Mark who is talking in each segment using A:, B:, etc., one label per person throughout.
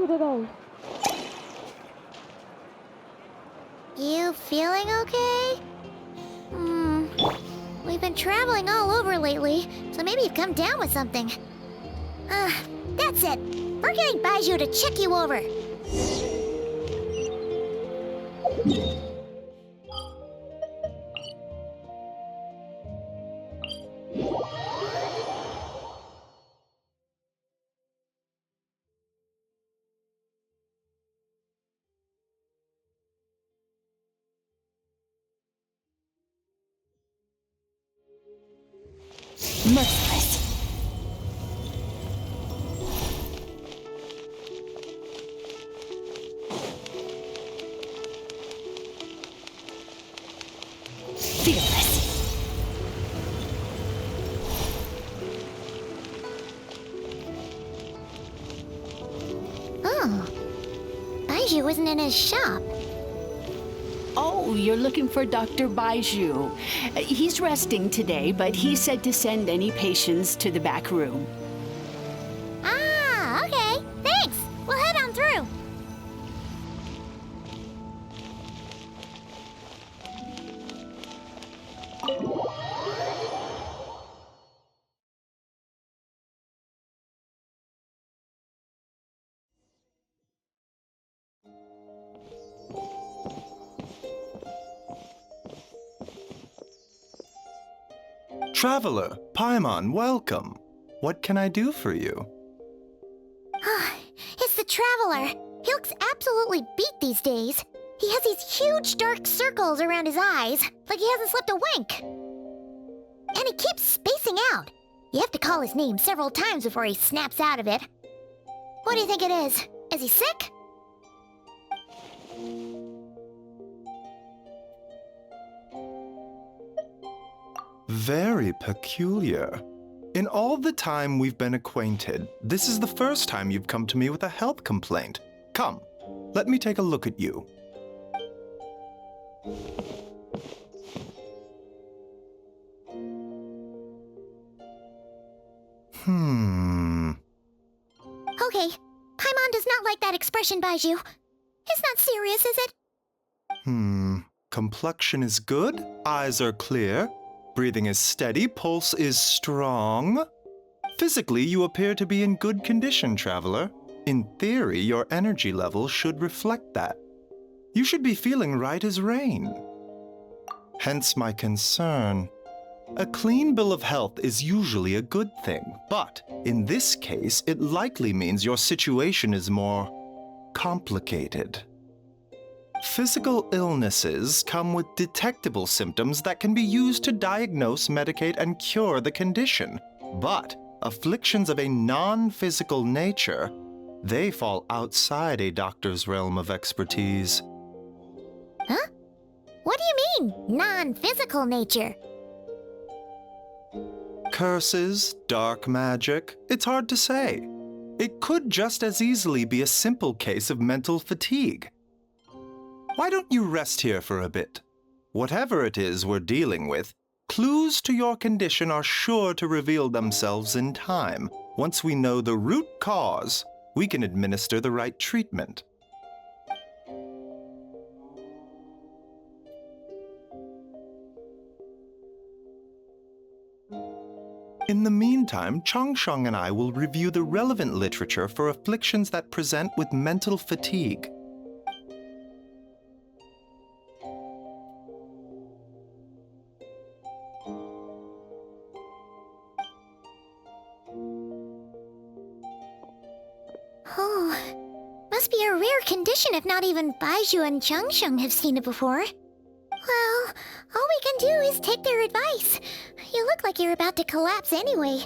A: you today?
B: You feeling okay? We've been traveling all over lately, so maybe you've come down with something. That's it. We're getting Baiju to check you over.
C: Merciless. Fearless.
B: Oh. Baiju isn't in his shop.
C: Oh, you're looking for Dr. Baiju. He's resting today, but he said to send any patients to the back room.
B: Ah, okay. Thanks. We'll head on through.
D: Traveler, Paimon, welcome. What can I do for you?
B: It's the Traveler. He looks absolutely beat these days. He has these huge dark circles around his eyes, like he hasn't slept a wink. And he keeps spacing out. You have to call his name several times before he snaps out of it. What do you think it is? Is he sick?
D: Very peculiar. In all the time we've been acquainted, this is the first time you've come to me with a health complaint. Come, let me take a look at you.
B: Okay, Paimon does not like that expression, Baiju. It's not serious, is it?
D: Complexion is good, eyes are clear, breathing is steady, pulse is strong. Physically, you appear to be in good condition, Traveler. In theory, your energy level should reflect that. You should be feeling right as rain. Hence my concern. A clean bill of health is usually a good thing, but in this case, it likely means your situation is more complicated. Physical illnesses come with detectable symptoms that can be used to diagnose, medicate, and cure the condition. But afflictions of a non-physical nature, they fall outside a doctor's realm of expertise.
B: Huh? What do you mean, non-physical nature?
D: Curses, dark magic, it's hard to say. It could just as easily be a simple case of mental fatigue. Why don't you rest here for a bit? Whatever it is we're dealing with, clues to your condition are sure to reveal themselves in time. Once we know the root cause, we can administer the right treatment. In the meantime, Changsheng and I will review the relevant literature for afflictions that present with mental fatigue.
B: Oh, must be a rare condition if not even Baiju and Changsheng have seen it before. Well, all we can do is take their advice. You look like you're about to collapse anyway.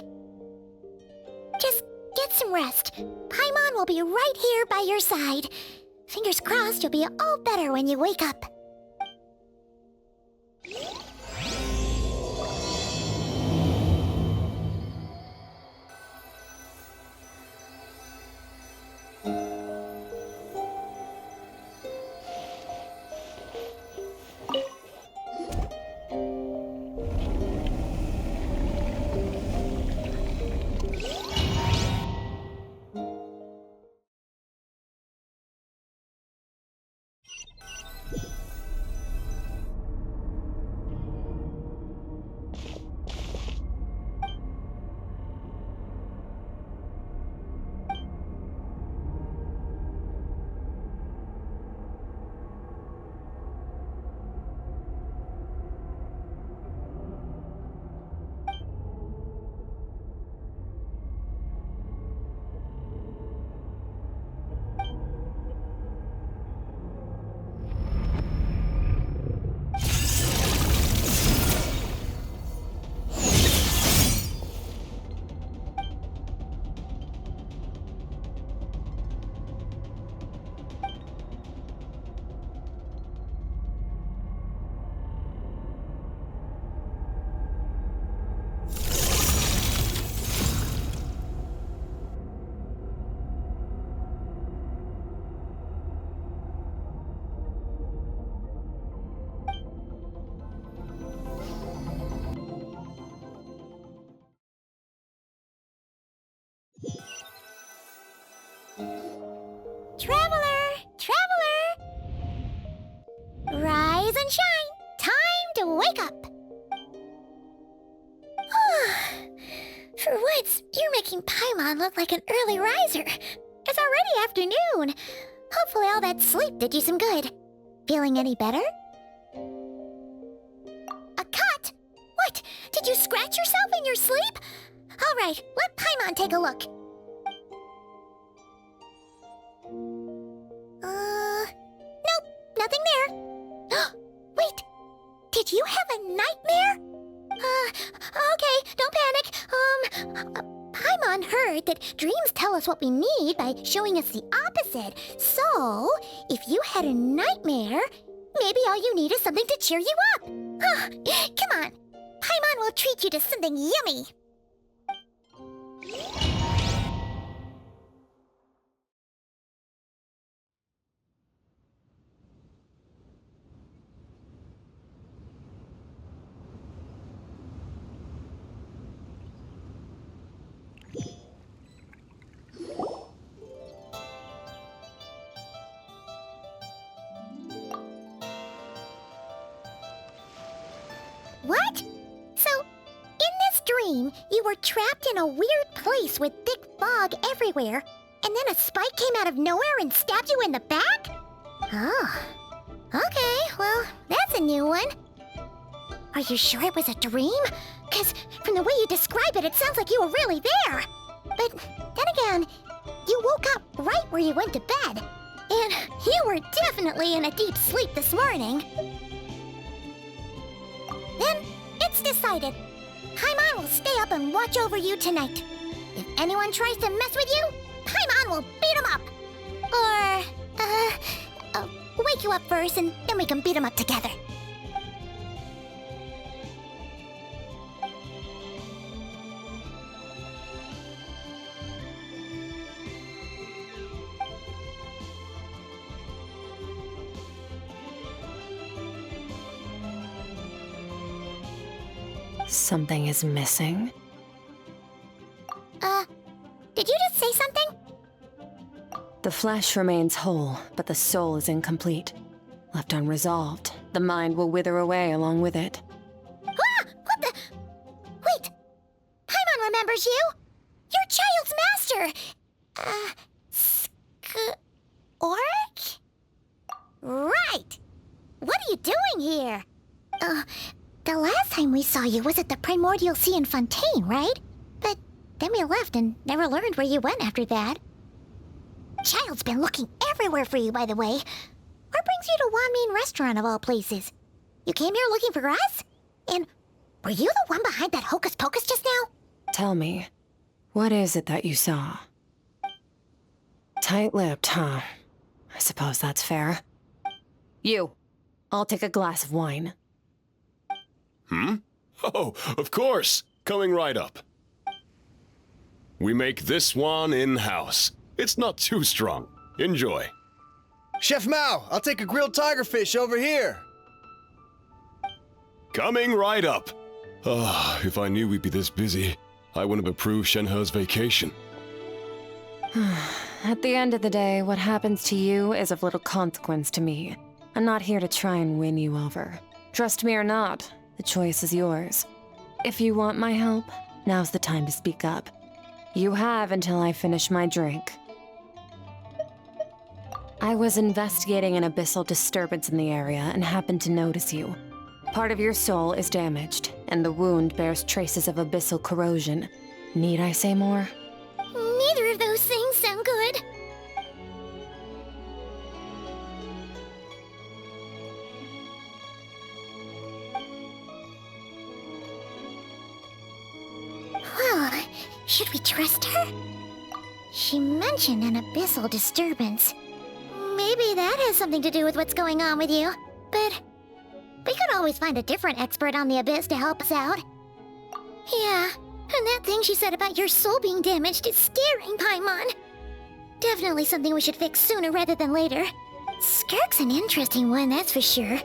B: Just get some rest. Paimon will be right here by your side. Fingers crossed you'll be all better when you wake up. Traveler! Traveler! Rise and shine! Time to wake up! For once, you're making Paimon look like an early riser. It's already afternoon. Hopefully all that sleep did you some good. Feeling any better? A cut? What? Did you scratch yourself in your sleep? All right, let Paimon take a look. Nope, nothing there. Wait, did you have a nightmare? Okay, don't panic. Paimon heard that dreams tell us what we need by showing us the opposite. So, if you had a nightmare, maybe all you need is something to cheer you up. Come on, Paimon will treat you to something yummy. What? So, in this dream, you were trapped in a weird place with thick fog everywhere, and then a spike came out of nowhere and stabbed you in the back? Oh. Okay, well, that's a new one. Are you sure it was a dream? Because from the way you describe it, it sounds like you were really there. But then again, you woke up right where you went to bed. And you were definitely in a deep sleep this morning. Then, it's decided. Paimon will stay up and watch over you tonight. If anyone tries to mess with you, Paimon will beat him up. Or, wake you up first and then we can beat him up together.
A: Something is missing.
B: Did you just say something?
A: The flesh remains whole, but the soul is incomplete. Left unresolved, the mind will wither away along with it.
B: Ah! What the? Wait! Paimon remembers you! Your child's master! Skirk? Right! What are you doing here? The last time we saw you was at the Primordial Sea in Fontaine, right? But then we left and never learned where you went after that. Child's been looking everywhere for you, by the way. What brings you to Wanmin Restaurant of all places? You came here looking for us? And were you the one behind that hocus pocus just now?
A: Tell me, what is it that you saw? Tight-lipped, huh? I suppose that's fair. You, I'll take a glass of wine.
E: Oh, of course. Coming right up. We make this one in-house. It's not too strong. Enjoy.
F: Chef Mao, I'll take a grilled tigerfish over here.
E: Coming right up. If I knew we'd be this busy, I wouldn't have approved Shenhe's vacation.
A: At the end of the day, what happens to you is of little consequence to me. I'm not here to try and win you over. Trust me or not, the choice is yours. If you want my help, now's the time to speak up. You have until I finish my drink. I was investigating an abyssal disturbance in the area and happened to notice you. Part of your soul is damaged, and the wound bears traces of abyssal corrosion. Need I say more?
B: Neither of those things sound good. Well, should we trust her? She mentioned an abyssal disturbance. Maybe that has something to do with what's going on with you. But we could always find a different expert on the abyss to help us out. Yeah, and that thing she said about your soul being damaged is scaring Paimon. Definitely something we should fix sooner rather than later. Skirk's an interesting one, that's for sure.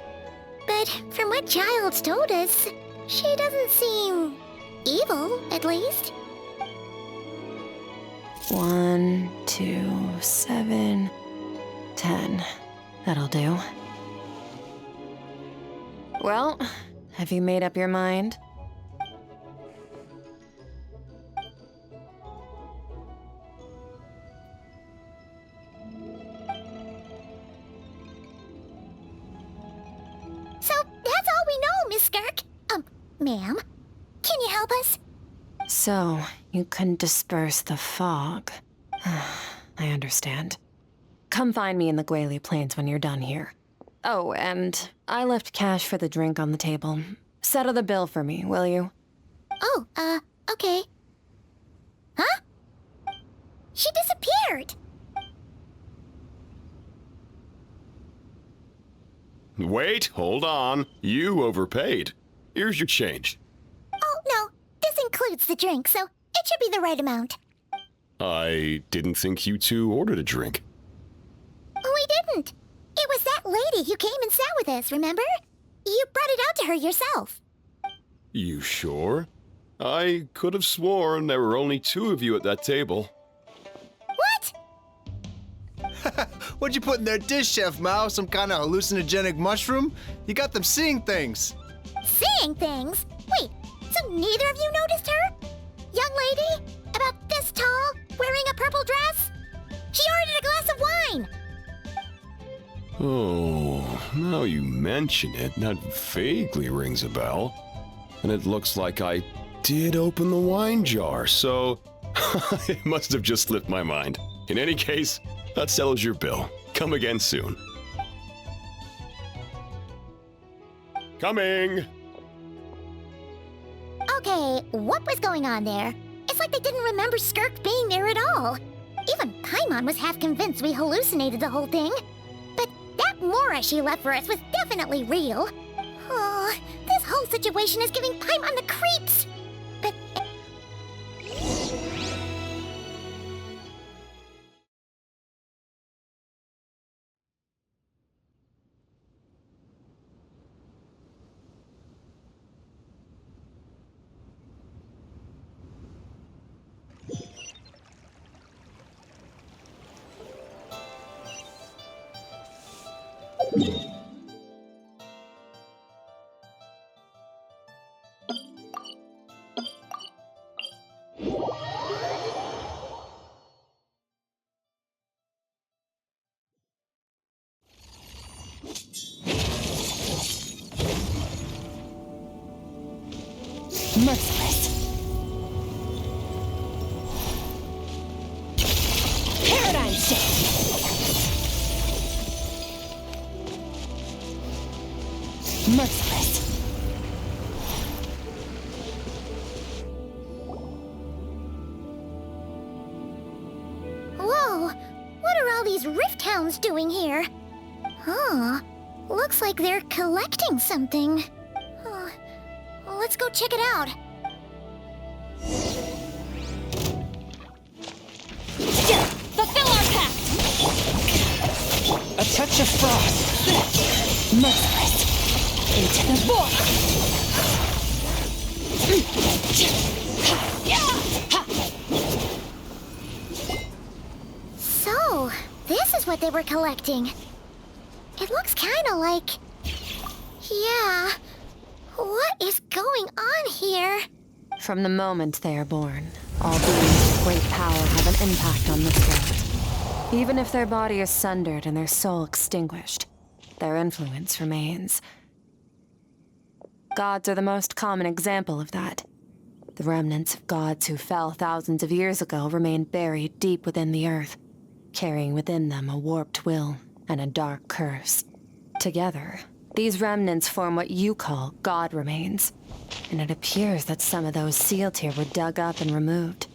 B: But from what Child's told us, she doesn't seem evil, at least.
A: 1, 2, 7, 10. That'll do. Well, have you made up your mind?
B: So, that's all we know, Miss Skirk. Ma'am, can you help us?
A: So, you couldn't disperse the fog. I understand. Come find me in the Gwali Plains when you're done here. Oh, and I left cash for the drink on the table. Settle the bill for me, will you?
B: Oh, okay. Huh? She disappeared!
E: Wait, hold on. You overpaid. Here's your change.
B: Oh, no. This includes the drink, so it should be the right amount.
E: I didn't think you two ordered a drink.
B: We didn't. It was that lady who came and sat with us, remember? You brought it out to her yourself.
E: You sure? I could have sworn there were only 2 of you at that table.
B: What?
F: What'd you put in their dish, Chef Mao? Some kind of hallucinogenic mushroom? You got them seeing things.
B: Seeing things? Wait, so neither of you noticed her? Young lady? About this tall? Wearing a purple dress? She ordered a glass of wine!
E: Oh, now you mention it, that vaguely rings a bell. And it looks like I did open the wine jar, so it must have just slipped my mind. In any case, that settles your bill. Come again soon. Coming!
B: Okay, what was going on there? It's like they didn't remember Skirk being there at all. Even Paimon was half convinced we hallucinated the whole thing. But that Mora she left for us was definitely real. Oh, this whole situation is giving Paimon the creeps. But...
A: Merciless. Paradigm shift. Merciless.
B: Whoa, what are all these rift hounds doing here? Huh, looks like they're collecting something. Let's go check it out.
A: Fulfill our pact!
G: A touch of frost.
A: Merciless. Into the void!
B: So, this is what they were collecting. It looks kinda like... Yeah... What is going on here?
A: From the moment they are born, all beings with great power have an impact on this world. Even if their body is sundered and their soul extinguished, their influence remains. Gods are the most common example of that. The remnants of gods who fell thousands of years ago remain buried deep within the earth, carrying within them a warped will and a dark curse. Together, these remnants form what you call god remains, and it appears that some of those sealed here were dug up and removed.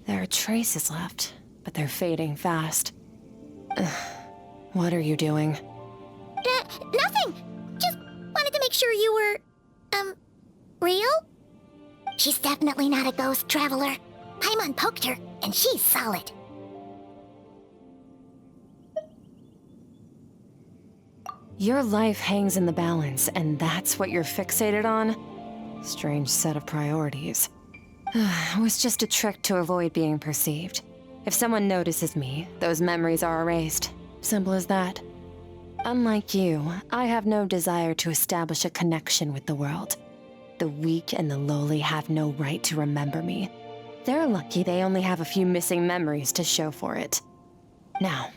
A: There are traces left, but they're fading fast. What are you doing?
B: Nothing! Just wanted to make sure you were, real? She's definitely not a ghost traveler. Paimon poked her, and she's solid.
A: Your life hangs in the balance, and that's what you're fixated on? Strange set of priorities. It was just a trick to avoid being perceived. If someone notices me, those memories are erased. Simple as that. Unlike you, I have no desire to establish a connection with the world. The weak and the lowly have no right to remember me. They're lucky they only have a few missing memories to show for it. Now,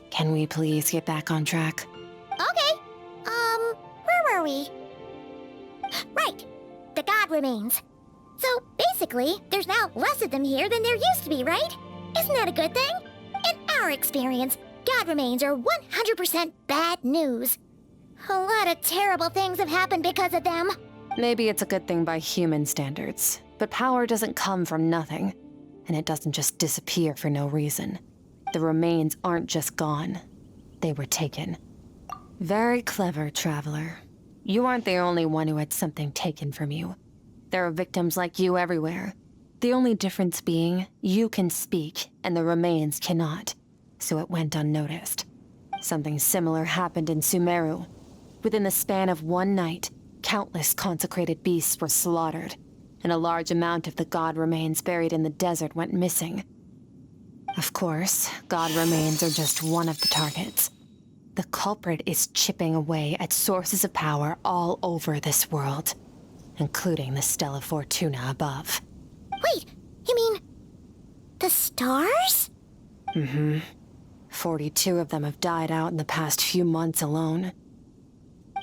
A: can we please get back on track?
B: Okay. Where were we? Right. The god remains. So, basically, there's now less of them here than there used to be, right? Isn't that a good thing? In our experience, god remains are 100% bad news. A lot of terrible things have happened because of them.
A: Maybe it's a good thing by human standards, but power doesn't come from nothing, and it doesn't just disappear for no reason. The remains aren't just gone. They were taken. Very clever, Traveler. You aren't the only one who had something taken from you. There are victims like you everywhere. The only difference being, you can speak, and the remains cannot. So it went unnoticed. Something similar happened in Sumeru. Within the span of one night, countless consecrated beasts were slaughtered, and a large amount of the god remains buried in the desert went missing. Of course, god remains are just one of the targets. The culprit is chipping away at sources of power all over this world, including the Stella Fortuna above.
B: Wait, you mean... the stars?
A: 42 of them have died out in the past few months alone.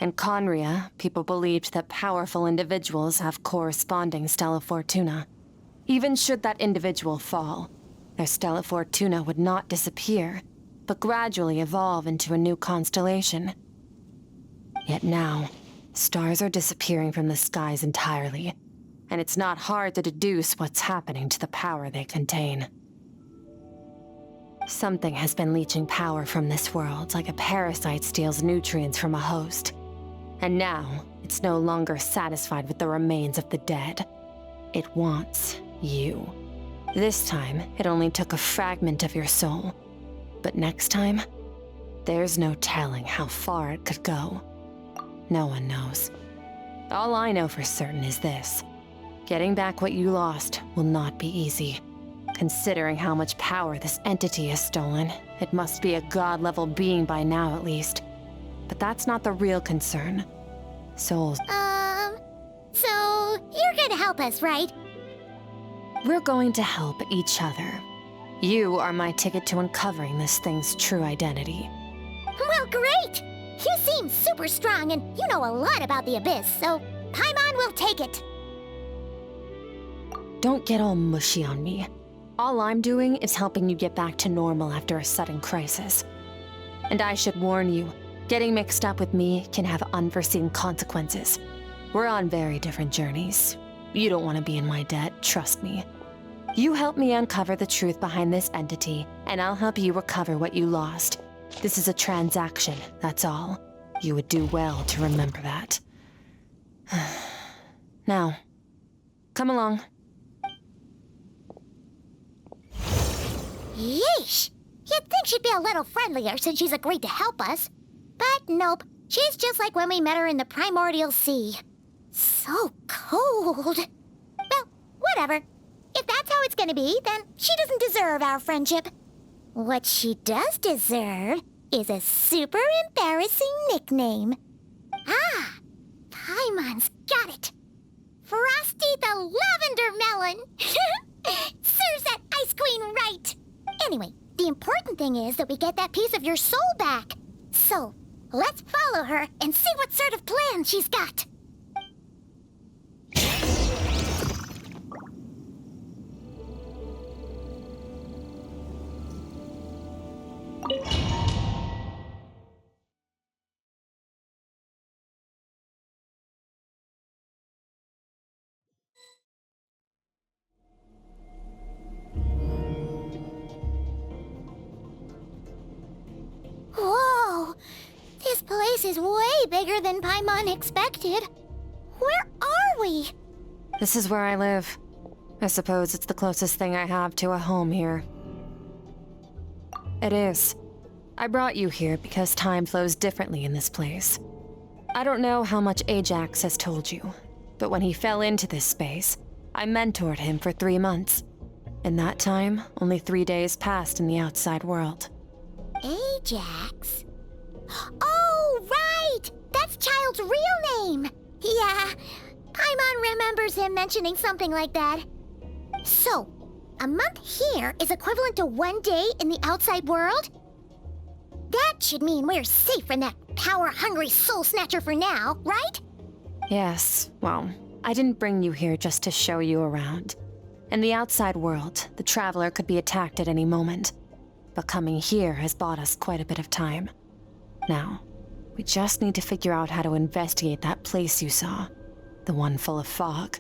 A: In Khaenri'ah, people believed that powerful individuals have corresponding Stella Fortuna. Even should that individual fall, their Stella Fortuna would not disappear, but gradually evolve into a new constellation. Yet now, stars are disappearing from the skies entirely, and it's not hard to deduce what's happening to the power they contain. Something has been leeching power from this world like a parasite steals nutrients from a host. And now, it's no longer satisfied with the remains of the dead. It wants you. This time, it only took a fragment of your soul. But next time, there's no telling how far it could go. No one knows. All I know for certain is this. Getting back what you lost will not be easy. Considering how much power this entity has stolen, it must be a god-level being by now at least. But that's not the real concern. Souls.
B: So you're gonna help us, right?
A: We're going to help each other. You are my ticket to uncovering this thing's true identity.
B: Well, great! You seem super strong and you know a lot about the Abyss, so Paimon will take it.
A: Don't get all mushy on me. All I'm doing is helping you get back to normal after a sudden crisis. And I should warn you, getting mixed up with me can have unforeseen consequences. We're on very different journeys. You don't want to be in my debt, trust me. You help me uncover the truth behind this entity, and I'll help you recover what you lost. This is a transaction, that's all. You would do well to remember that. Now, come along.
B: Yeesh! You'd think she'd be a little friendlier since she's agreed to help us. But nope, she's just like when we met her in the primordial sea. So cold. Well, whatever. If that's how it's gonna be, then she doesn't deserve our friendship. What she does deserve is a super embarrassing nickname. Ah, Paimon's got it. Frosty the Lavender Melon. Serves that ice queen right. Anyway, the important thing is that we get that piece of your soul back. So, let's follow her and see what sort of plan she's got. Whoa! This place is way bigger than Paimon expected. Where are we?
A: This is where I live. I suppose it's the closest thing I have to a home here. It is. I brought you here because time flows differently in this place. I don't know how much Ajax has told you, but when he fell into this space, I mentored him for 3 months. In that time, only 3 days passed in the outside world.
B: Ajax? Oh, right! That's Child's real name! Yeah, Paimon remembers him mentioning something like that. So, a month here is equivalent to 1 day in the outside world? That should mean we're safe from that power-hungry soul snatcher for now, right?
A: Yes, well, I didn't bring you here just to show you around. In the outside world, the Traveler could be attacked at any moment. But coming here has bought us quite a bit of time. Now, we just need to figure out how to investigate that place you saw. The one full of fog.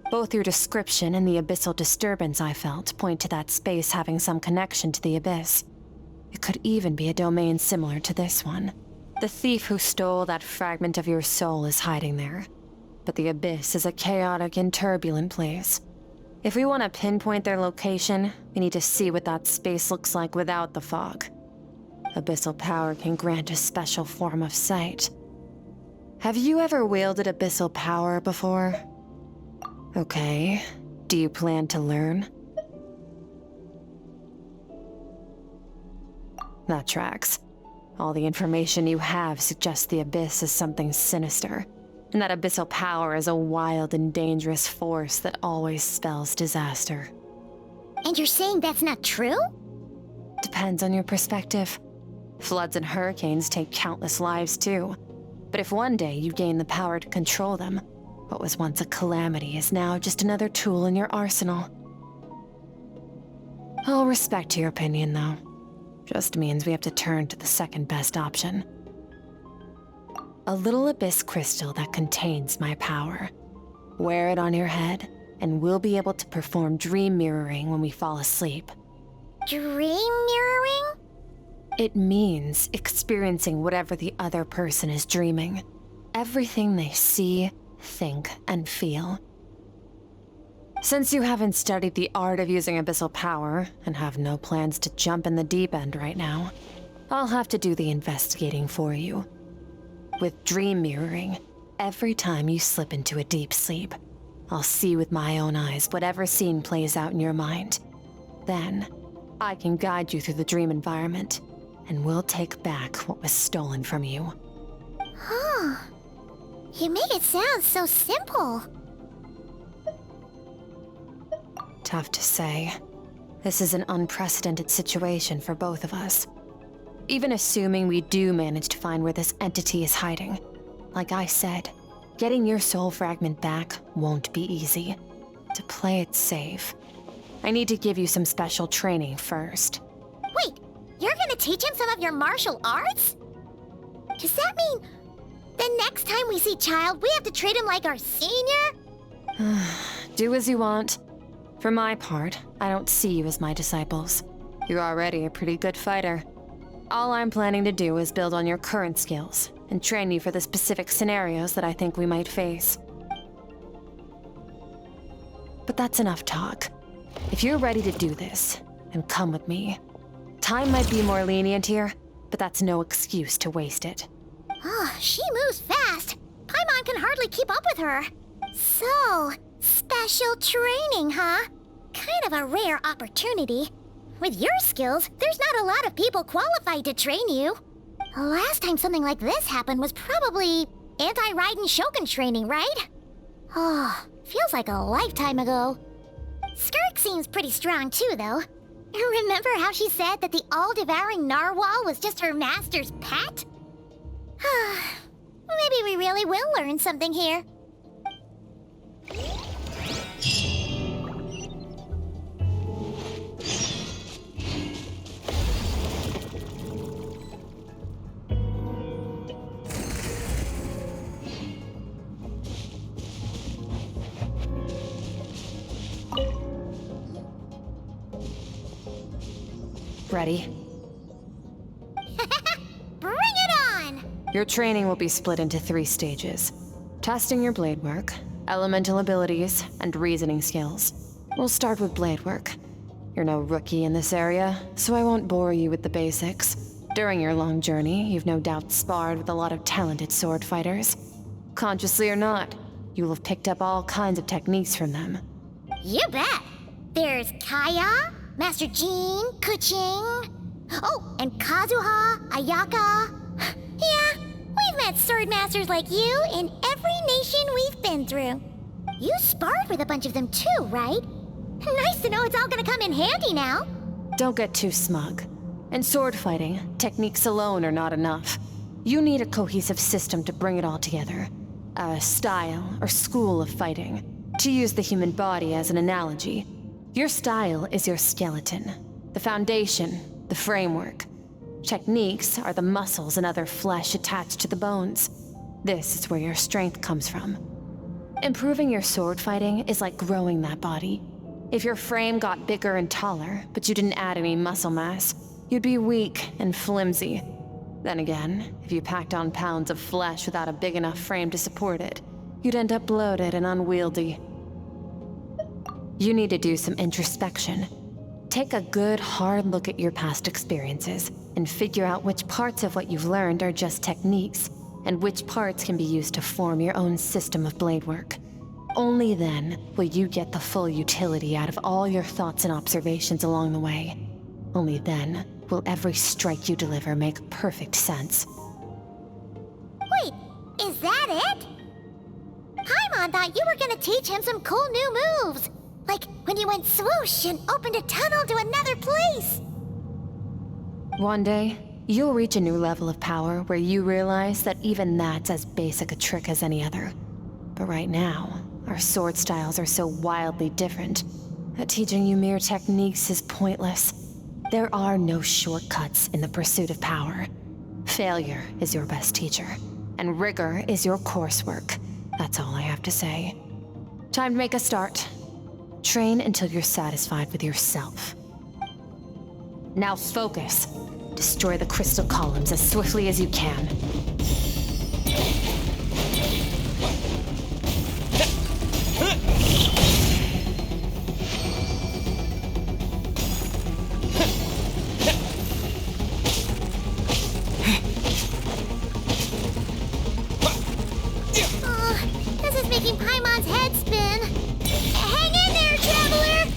A: Both your description and the abyssal disturbance I felt point to that space having some connection to the abyss. It could even be a domain similar to this one. The thief who stole that fragment of your soul is hiding there. But the abyss is a chaotic and turbulent place. If we want to pinpoint their location, we need to see what that space looks like without the fog. Abyssal power can grant a special form of sight. Have you ever wielded abyssal power before? Okay, do you plan to learn? That tracks. All the information you have suggests the abyss is something sinister, and that abyssal power is a wild and dangerous force that always spells disaster.
B: And you're saying that's not true?
A: Depends on your perspective. Floods and hurricanes take countless lives too. But if one day you gain the power to control them, what was once a calamity is now just another tool in your arsenal. I'll respect your opinion, though. Just means we have to turn to the second best option. A little abyss crystal that contains my power. Wear it on your head, and we'll be able to perform dream mirroring when we fall asleep.
B: Dream mirroring?
A: It means experiencing whatever the other person is dreaming. Everything they see, think, and feel. Since you haven't studied the art of using abyssal power, and have no plans to jump in the deep end right now, I'll have to do the investigating for you. With dream mirroring, every time you slip into a deep sleep, I'll see with my own eyes whatever scene plays out in your mind. Then, I can guide you through the dream environment, and we'll take back what was stolen from you.
B: Huh. You make it sound so simple.
A: Tough to say. This is an unprecedented situation for both of us. Even assuming we do manage to find where this entity is hiding, like I said, getting your soul fragment back won't be easy. To play it safe, I need to give you some special training first.
B: Wait, you're gonna teach him some of your martial arts? Does that mean the next time we see Child, we have to treat him like our senior?
A: Do as you want. For my part, I don't see you as my disciples. You're already a pretty good fighter. All I'm planning to do is build on your current skills and train you for the specific scenarios that I think we might face. But that's enough talk. If you're ready to do this, then come with me. Time might be more lenient here, but that's no excuse to waste it.
B: Oh, she moves fast. Paimon can hardly keep up with her. So, special training, huh? Kind of a rare opportunity. With your skills, there's not a lot of people qualified to train you. The last time something like this happened was probably anti-Raiden Shogun training, right? Oh, feels like a lifetime ago. Skirk seems pretty strong too, though. Remember how she said that the all-devouring narwhal was just her master's pet? Maybe we really will learn something here.
A: Ready?
B: Bring it on!
A: Your training will be split into 3 stages. Testing your blade work, elemental abilities, and reasoning skills. We'll start with blade work. You're no rookie in this area, so I won't bore you with the basics. During your long journey, you've no doubt sparred with a lot of talented sword fighters. Consciously or not, you'll have picked up all kinds of techniques from them.
B: You bet! There's Kaya, Master Jean, Kuching. Oh, and Kazuha, Ayaka. Yeah, we've met sword masters like you in every nation we've been through. You sparred with a bunch of them too, right? Nice to know it's all gonna come in handy now.
A: Don't get too smug. In sword fighting, techniques alone are not enough. You need a cohesive system to bring it all together. A style or school of fighting. To use the human body as an analogy, your style is your skeleton, the foundation, the framework. Techniques are the muscles and other flesh attached to the bones. This is where your strength comes from. Improving your sword fighting is like growing that body. If your frame got bigger and taller, but you didn't add any muscle mass, you'd be weak and flimsy. Then again, if you packed on pounds of flesh without a big enough frame to support it, you'd end up bloated and unwieldy. You need to do some introspection. Take a good, hard look at your past experiences and figure out which parts of what you've learned are just techniques, and which parts can be used to form your own system of blade work. Only then will you get the full utility out of all your thoughts and observations along the way. Only then will every strike you deliver make perfect sense.
B: Wait, is that it? Paimon thought you were gonna teach him some cool new moves. Like when you went swoosh and opened a tunnel to another place.
A: One day, you'll reach a new level of power where you realize that even that's as basic a trick as any other. But right now, our sword styles are so wildly different that teaching you mere techniques is pointless. There are no shortcuts in the pursuit of power. Failure is your best teacher, and rigor is your coursework. That's all I have to say. Time to make a start. Train until you're satisfied with yourself. Now focus. Destroy the crystal columns as swiftly as you can.
B: This is making Paimon's head spin. Hang in there, traveler!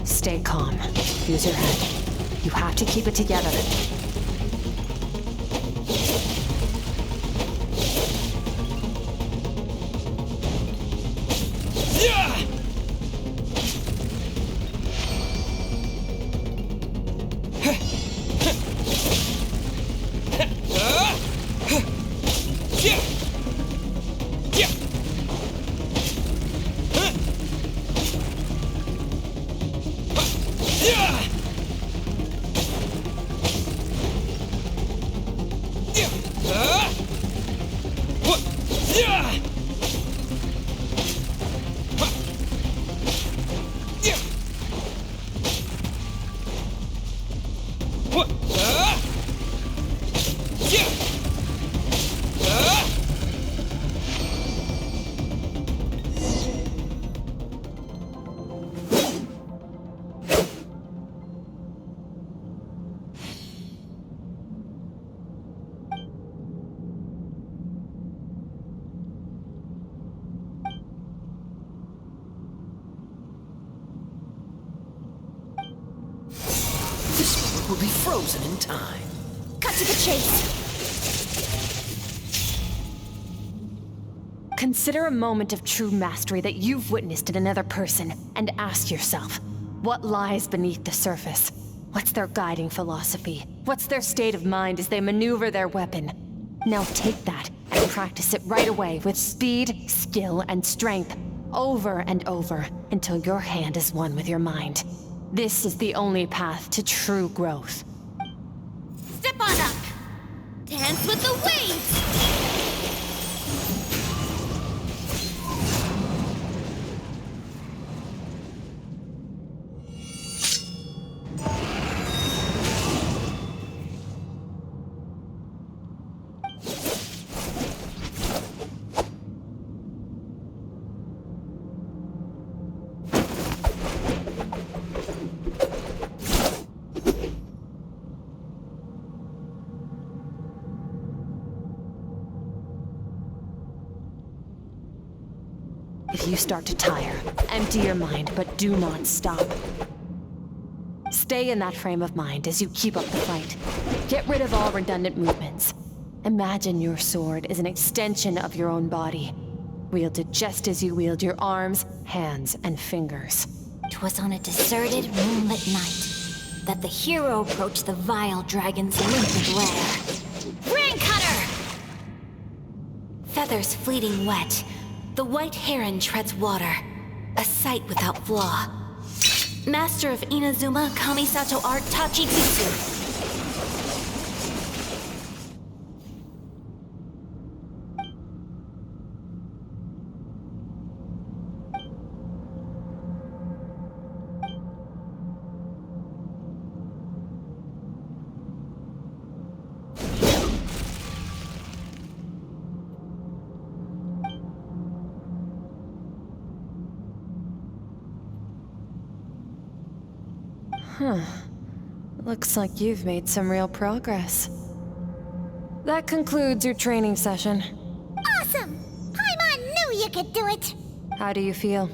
A: Stay calm. Use your head. You have to keep it together.
G: This moment will be frozen in time.
B: Cut to the chase!
A: Consider a moment of true mastery that you've witnessed in another person, and ask yourself, what lies beneath the surface? What's their guiding philosophy? What's their state of mind as they maneuver their weapon? Now take that and practice it right away with speed, skill, and strength, over and over, until your hand is one with your mind. This is the only path to true growth.
B: Step on up! Dance with the waves!
A: If you start to tire, empty your mind, but do not stop. Stay in that frame of mind as you keep up the fight. Get rid of all redundant movements. Imagine your sword is an extension of your own body. Wield it just as you wield your arms, hands, and fingers.
B: 'Twas on a deserted, moonlit night that the hero approached the vile dragon's limpid lair. Ring cutter! Feathers fleeting wet, the white heron treads water, a sight without flaw. Master of Inazuma Kamisato art Tachijutsu.
A: Looks like you've made some real progress. That concludes your training session.
B: Awesome! Paimon knew you could do it!
A: How do you feel?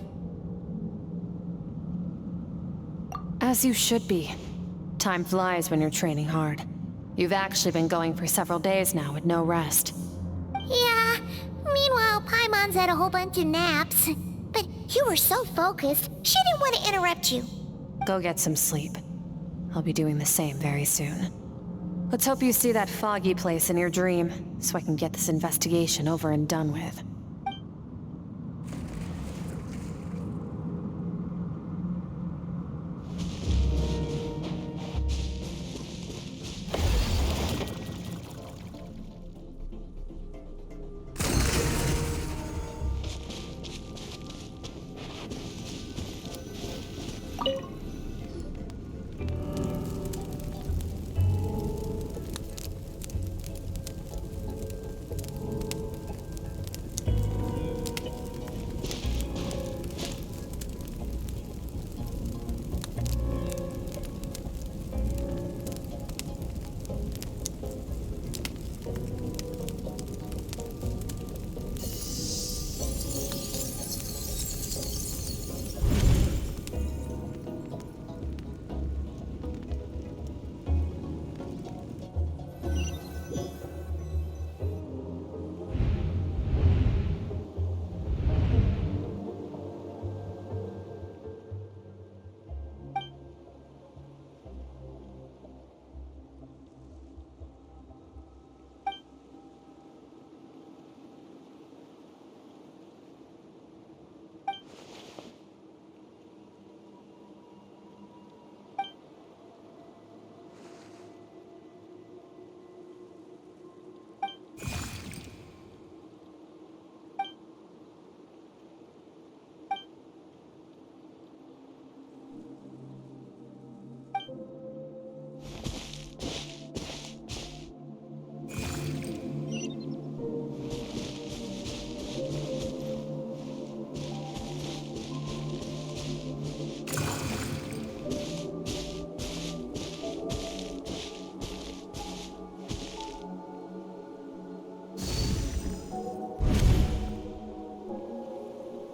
A: As you should be. Time flies when you're training hard. You've actually been going for several days now with no rest.
B: Yeah, meanwhile Paimon's had a whole bunch of naps. But you were so focused, she didn't want to interrupt you.
A: Go get some sleep. I'll be doing the same very soon. Let's hope you see that foggy place in your dream, so I can get this investigation over and done with.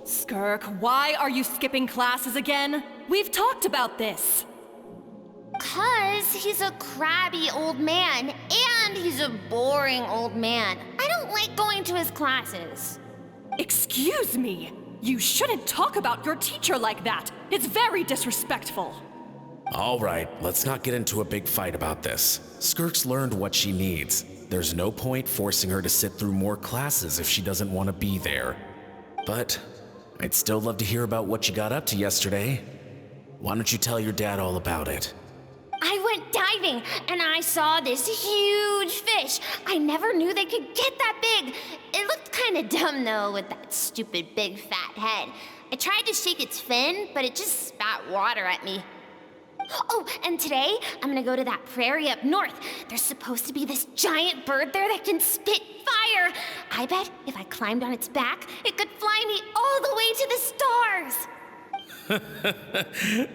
H: Skirk, why are you skipping classes again? We've talked about this.
I: 'Cause he's a crabby old man, and he's a boring old man. I don't like going to his classes.
H: Excuse me! You shouldn't talk about your teacher like that! It's very disrespectful!
J: All right, let's not get into a big fight about this. Skirk's learned what she needs. There's no point forcing her to sit through more classes if she doesn't want to be there. But I'd still love to hear about what you got up to yesterday. Why don't you tell your dad all about it?
I: I went diving and I saw this huge fish. I never knew they could get that big. It looked kind of dumb though with that stupid big fat head. I tried to shake its fin, but it just spat water at me. Oh, and today I'm gonna go to that prairie up north. There's supposed to be this giant bird there that can spit fire. I bet if I climbed on its back, it could fly me all the way to the stars.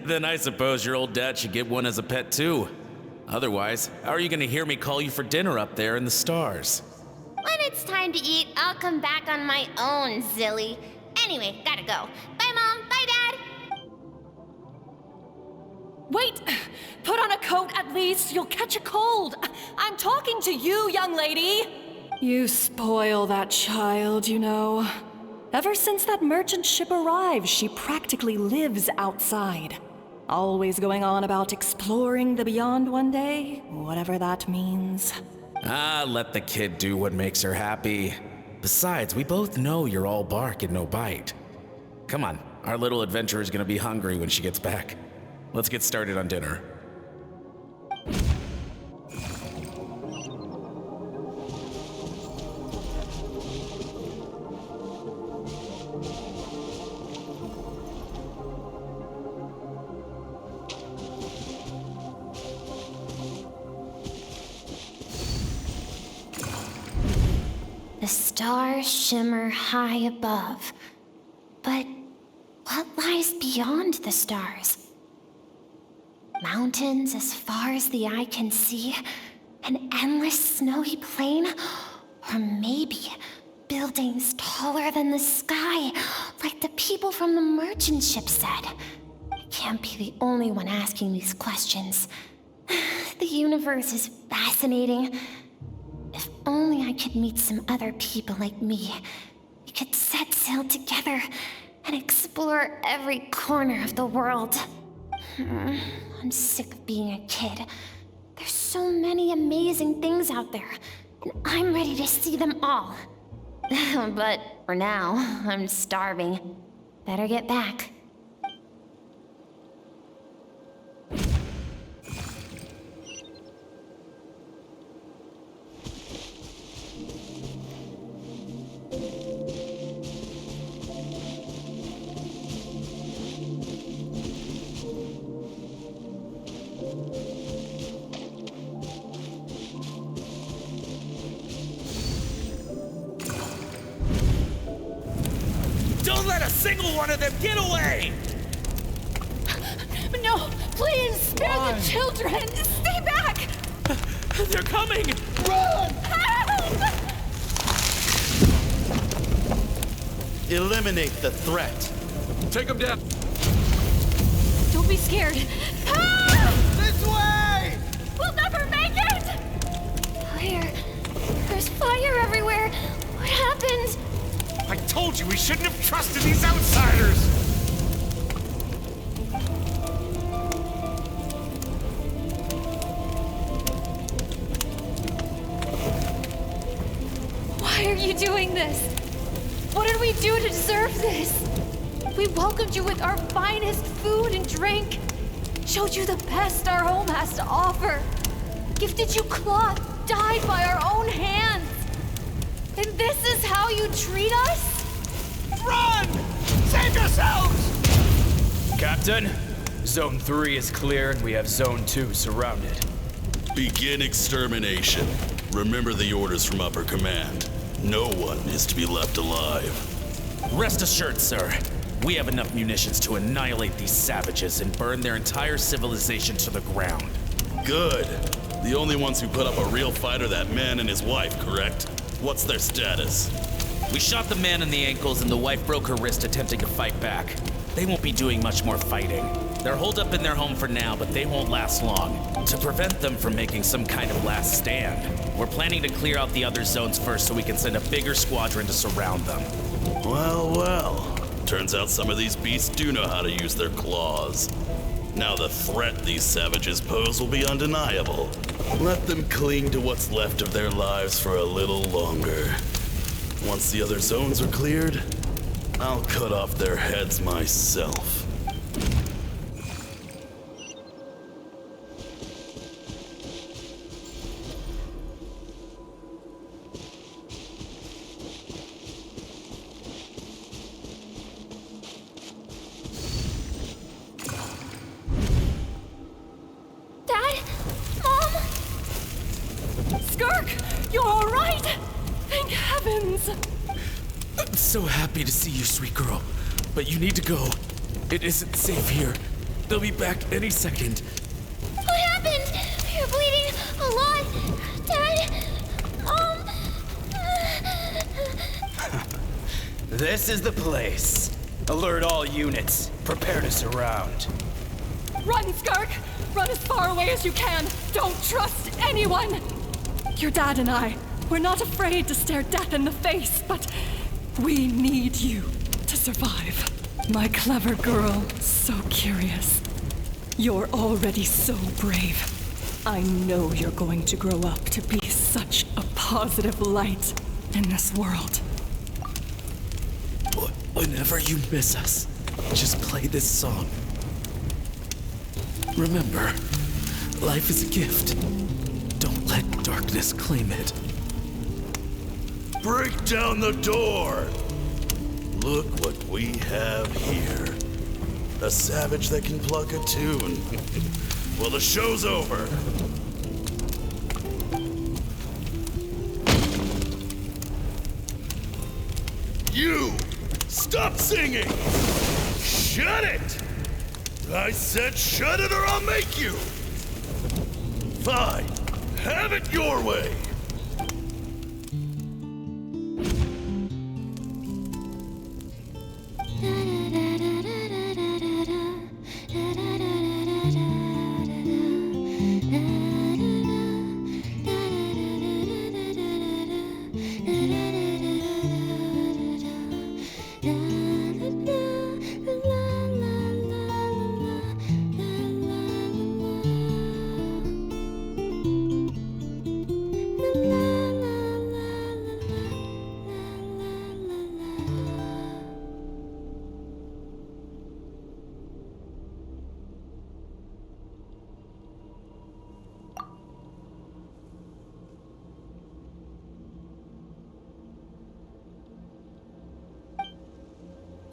J: Then I suppose your old dad should get one as a pet too. Otherwise, how are you gonna hear me call you for dinner up there in the stars?
I: When it's time to eat, I'll come back on my own, Zilly. Anyway, gotta go. Bye, Mom. Bye, Dad.
H: Wait! Put on a coat at least. You'll catch a cold. I'm talking to you, young lady. You spoil that child, you know. Ever since that merchant ship arrived, she practically lives outside. Always going on about exploring the beyond one day, whatever that means.
J: Let the kid do what makes her happy. Besides, we both know you're all bark and no bite. Come on, our little adventurer's gonna be hungry when she gets back. Let's get started on dinner.
I: The stars shimmer high above. But what lies beyond the stars? Mountains as far as the eye can see? An endless snowy plain? Or maybe buildings taller than the sky, like the people from the merchant ship said? I can't be the only one asking these questions. The universe is fascinating. If only I could meet some other people like me. We could set sail together and explore every corner of the world. I'm sick of being a kid. There's so many amazing things out there, and I'm ready to see them all. But for now, I'm starving. Better get back.
G: Don't let a single one of them get away!
H: No, please, spare the children! Stay back!
G: They're coming!
H: Run! Help!
K: Eliminate the threat.
G: Take them down!
H: Don't be scared. Help!
F: This way!
H: We'll never make it!
I: Fire. There's fire everywhere. What happened?
G: I told you we shouldn't have trusted these outsiders!
H: Why are you doing this? What did we do to deserve this? We welcomed you with our finest food and drink, showed you the best our home has to offer, gifted you cloth dyed by our own hands. And this is how you treat us?
G: Run! Save yourselves!
L: Captain, Zone 3 is clear and we have Zone 2 surrounded.
M: Begin extermination. Remember the orders from upper command. No one is to be left alive.
J: Rest assured, sir. We have enough munitions to annihilate these savages and burn their entire civilization to the ground.
M: Good. The only ones who put up a real fight are that man and his wife, correct? What's their status?
J: We shot the man in the ankles and the wife broke her wrist attempting to fight back. They won't be doing much more fighting. They're holed up in their home for now, but they won't last long. To prevent them from making some kind of last stand, we're planning to clear out the other zones first so we can send a bigger squadron to surround them.
M: Well, well. Turns out some of these beasts do know how to use their claws. Now the threat these savages pose will be undeniable. Let them cling to what's left of their lives for a little longer. Once the other zones are cleared, I'll cut off their heads myself.
H: Skirk, you're all right? Thank heavens.
J: I'm so happy to see you, sweet girl. But you need to go. It isn't safe here. They'll be back any second.
B: What happened? You're bleeding a lot. Dad?
L: This is the place. Alert all units. Prepare to surround.
H: Run, Skirk! Run as far away as you can. Don't trust anyone. Your dad and I, we're not afraid to stare death in the face, but we need you to survive. My clever girl, so curious. You're already so brave. I know you're going to grow up to be such a positive light in this world.
J: Whenever you miss us, just play this song. Remember, life is a gift. Don't let darkness claim it.
M: Break down the door! Look what we have here. A savage that can pluck a tune. Well, the show's over. You! Stop singing! Shut it! I said shut it or I'll make you! Fine. Have it your way!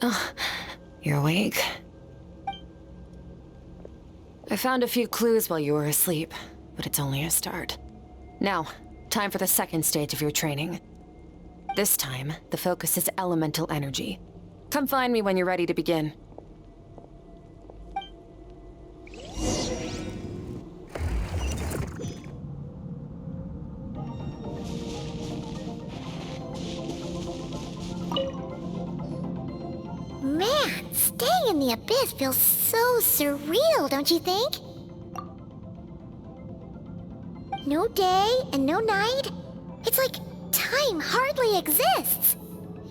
A: Oh, you're awake. I found a few clues while you were asleep, but it's only a start. Now, time for the second stage of your training. This time, the focus is elemental energy. Come find me when you're ready to begin.
B: Man, staying in the abyss feels so surreal, don't you think? No day and no night. It's like time hardly exists.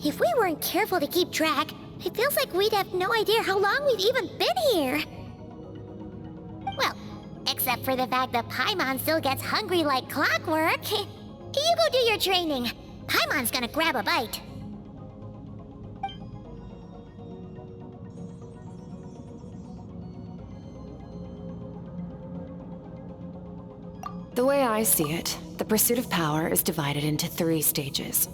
B: If we weren't careful to keep track, it feels like we'd have no idea how long we've even been here. Well, except for the fact that Paimon still gets hungry like clockwork. You go do your training. Paimon's gonna grab a bite.
A: The way I see it, the pursuit of power is divided into 3 stages.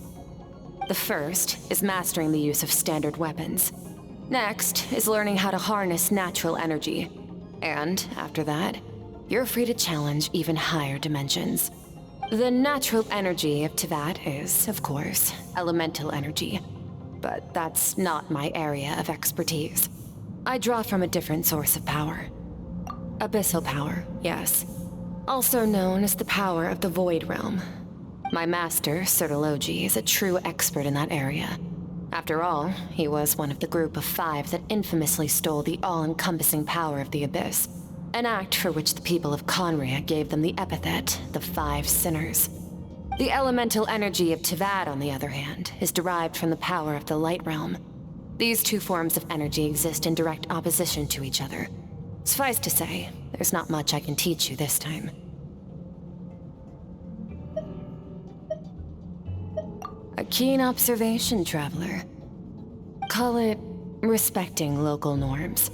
A: The first is mastering the use of standard weapons. Next is learning how to harness natural energy. And after that, you're free to challenge even higher dimensions. The natural energy of Teyvat is, of course, elemental energy. But that's not my area of expertise. I draw from a different source of power. Abyssal power, yes. Also known as the power of the Void Realm. My master, Surtalogi, is a true expert in that area. After all, he was one of the group of 5 that infamously stole the all-encompassing power of the Abyss, an act for which the people of Khaenri'ah gave them the epithet, the Five Sinners. The elemental energy of Teyvat, on the other hand, is derived from the power of the Light Realm. These 2 forms of energy exist in direct opposition to each other. Suffice to say, there's not much I can teach you this time. A keen observation, traveler. Call it respecting local norms.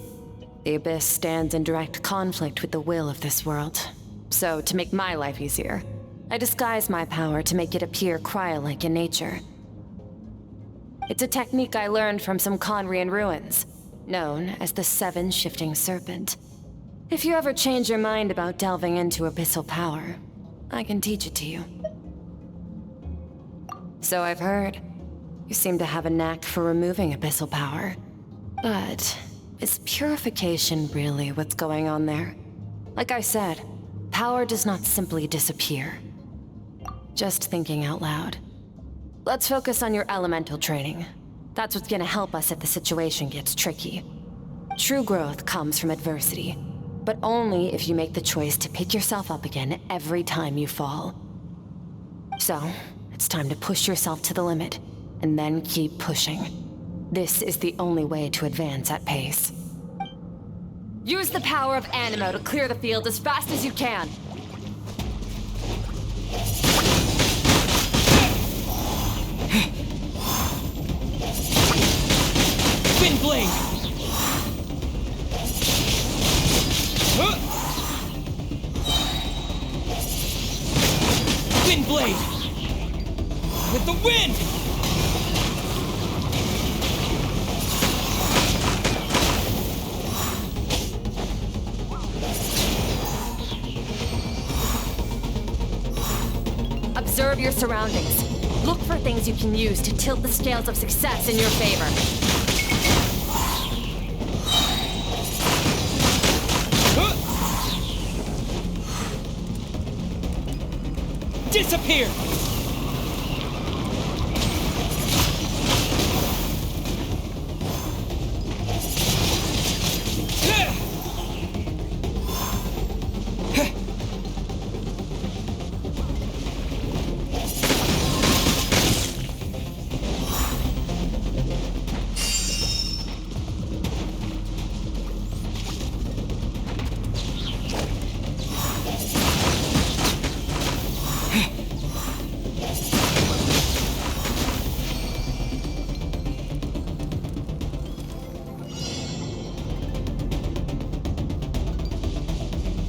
A: The Abyss stands in direct conflict with the will of this world. So, to make my life easier, I disguise my power to make it appear Khaenri'ah-like in nature. It's a technique I learned from some Khaenri'ah ruins, known as the Seven Shifting Serpent. If you ever change your mind about delving into abyssal power, I can teach it to you. So I've heard. You seem to have a knack for removing abyssal power. But is purification really what's going on there? Like I said, power does not simply disappear. Just thinking out loud. Let's focus on your elemental training. That's what's gonna help us if the situation gets tricky. True growth comes from adversity, but only if you make the choice to pick yourself up again every time you fall. So, it's time to push yourself to the limit, and then keep pushing. This is the only way to advance at pace. Use the power of Animo to clear the field as fast as you can.
L: Wind Blade! Wind Blade! With the wind!
A: Observe your surroundings. Look for things you can use to tilt the scales of success in your favor.
L: Disappear!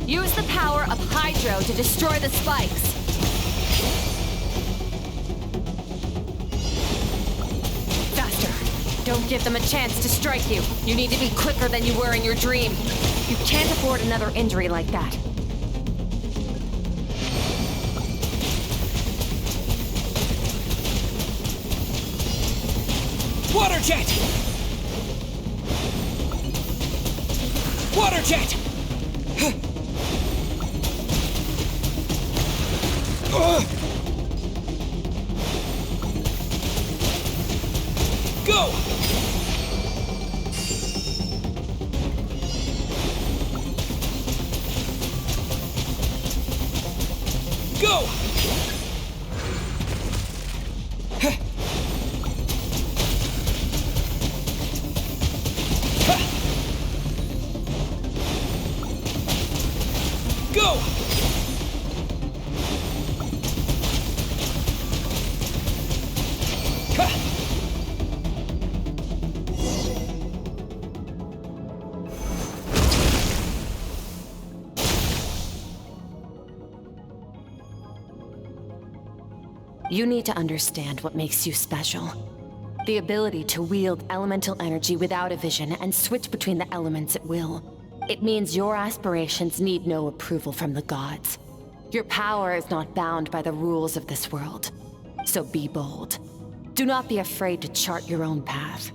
A: Use the power of Hydro to destroy the spikes. Faster. Don't give them a chance to strike you. You need to be quicker than you were in your dream. You can't afford another injury like that.
L: Water jet! Water jet! Go! Go! Go!
A: You need to understand what makes you special. The ability to wield elemental energy without a vision and switch between the elements at will. It means your aspirations need no approval from the gods. Your power is not bound by the rules of this world. So be bold. Do not be afraid to chart your own path.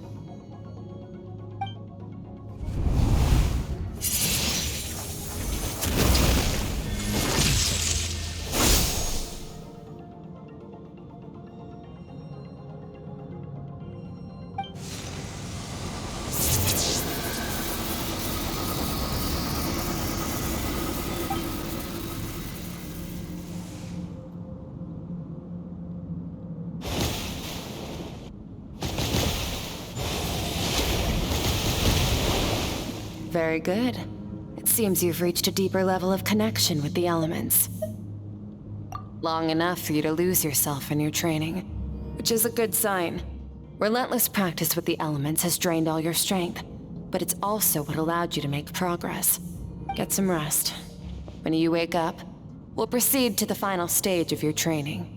A: Very good. Seems you've reached a deeper level of connection with the elements. Long enough for you to lose yourself in your training, which is a good sign. Relentless practice with the elements has drained all your strength, but it's also what allowed you to make progress. Get some rest. When you wake up, we'll proceed to the final stage of your training.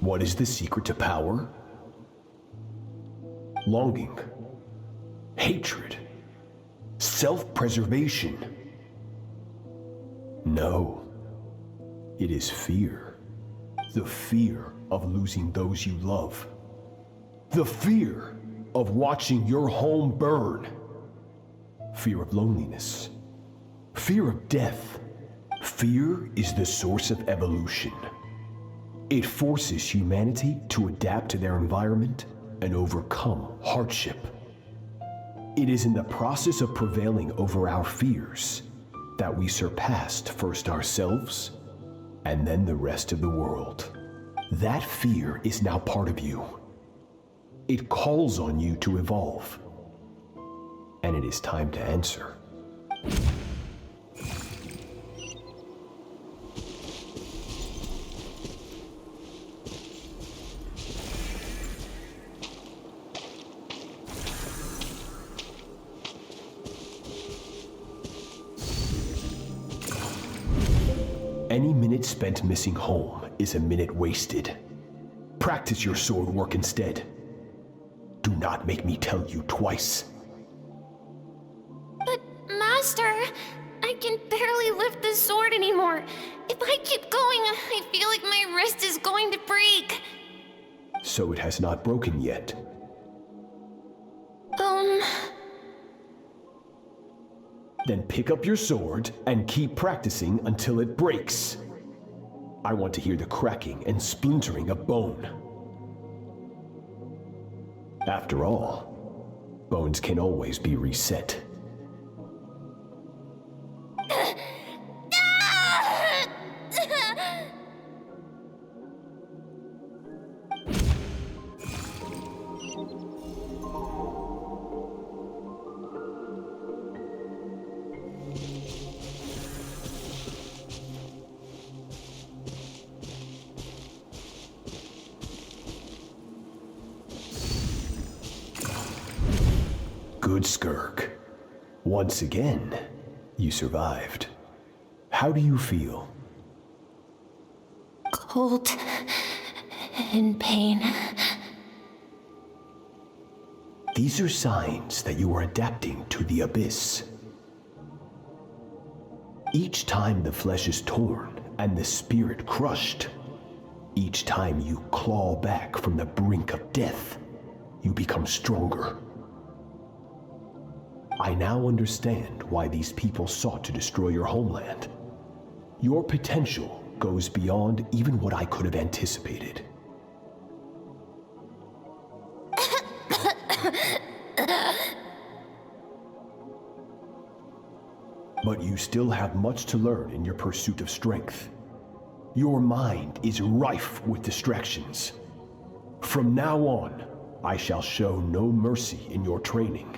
K: What is the secret to power? Longing, hatred, self-preservation. No, it is fear. The fear of losing those you love. The fear of watching your home burn. Fear of loneliness. Fear of death. Fear is the source of evolution. It forces humanity to adapt to their environment and overcome hardship. It is in the process of prevailing over our fears that we surpassed first ourselves and then the rest of the world. That fear is now part of you. It calls on you to evolve. And it is time to answer. Any minute spent missing home is a minute wasted. Practice your sword work instead. Do not make me tell you twice.
I: But, Master, I can barely lift the sword anymore. If I keep going, I feel like my wrist is going to break.
K: So it has not broken yet. Then pick up your sword and keep practicing until it breaks. I want to hear the cracking and splintering of bone. After all, bones can always be reset. Good, Skirk. Once again, you survived. How do you feel?
I: Cold. In pain.
K: These are signs that you are adapting to the abyss. Each time the flesh is torn and the spirit crushed, each time you claw back from the brink of death, you become stronger. I now understand why these people sought to destroy your homeland. Your potential goes beyond even what I could have anticipated. But you still have much to learn in your pursuit of strength. Your mind is rife with distractions. From now on, I shall show no mercy in your training.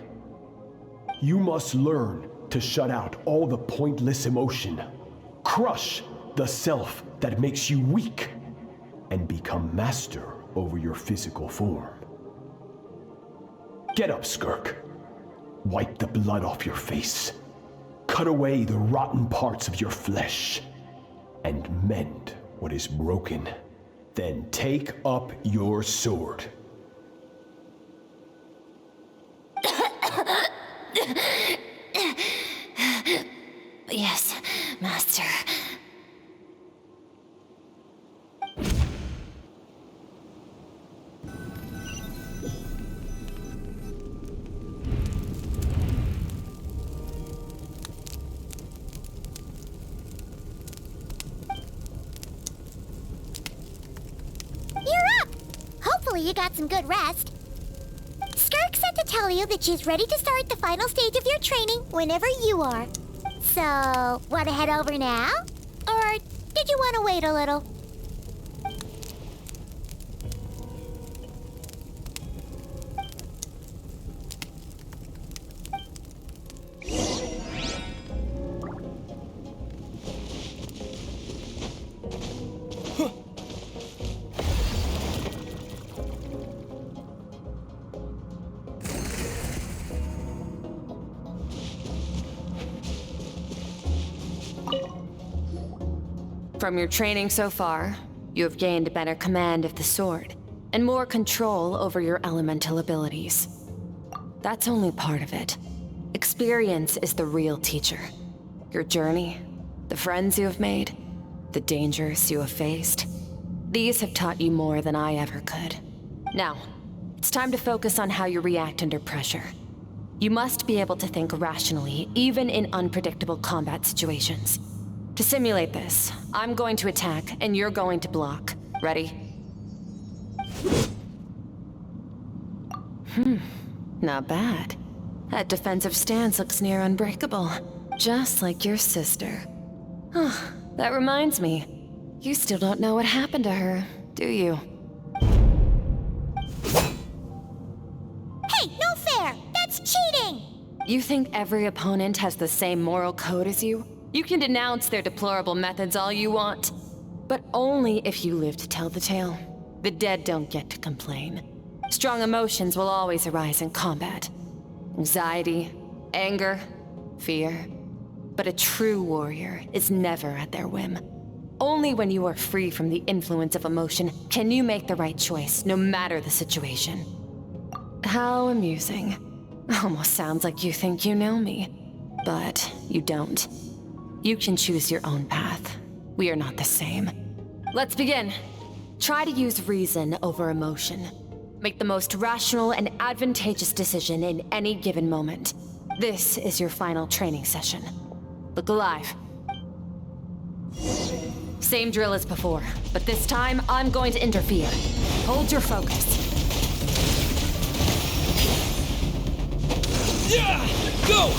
K: You must learn to shut out all the pointless emotion, crush the self that makes you weak, and become master over your physical form. Get up, Skirk. Wipe the blood off your face. Cut away the rotten parts of your flesh. And mend what is broken. Then take up your sword.
I: Yes, Master.
B: You're up! Hopefully you got some good rest. Skirk said to tell you that she's ready to start the final stage of your training whenever you are. So, want to head over now? Or did you want to wait a little?
A: From your training so far, you have gained better command of the sword, and more control over your elemental abilities. That's only part of it. Experience is the real teacher. Your journey, the friends you have made, the dangers you have faced. These have taught you more than I ever could. Now, it's time to focus on how you react under pressure. You must be able to think rationally, even in unpredictable combat situations. To simulate this, I'm going to attack, and you're going to block. Ready? Not bad. That defensive stance looks near unbreakable. Just like your sister. Oh, that reminds me. You still don't know what happened to her, do you?
B: Hey, no fair! That's cheating!
A: You think every opponent has the same moral code as you? You can denounce their deplorable methods all you want, but only if you live to tell the tale. The dead don't get to complain. Strong emotions will always arise in combat. Anxiety, anger, fear. But a true warrior is never at their whim. Only when you are free from the influence of emotion can you make the right choice, no matter the situation. How amusing. Almost sounds like you think you know me. But you don't. You can choose your own path. We are not the same. Let's begin. Try to use reason over emotion. Make the most rational and advantageous decision in any given moment. This is your final training session. Look alive. Same drill as before, but this time I'm going to interfere. Hold your focus.
L: Yeah! Go!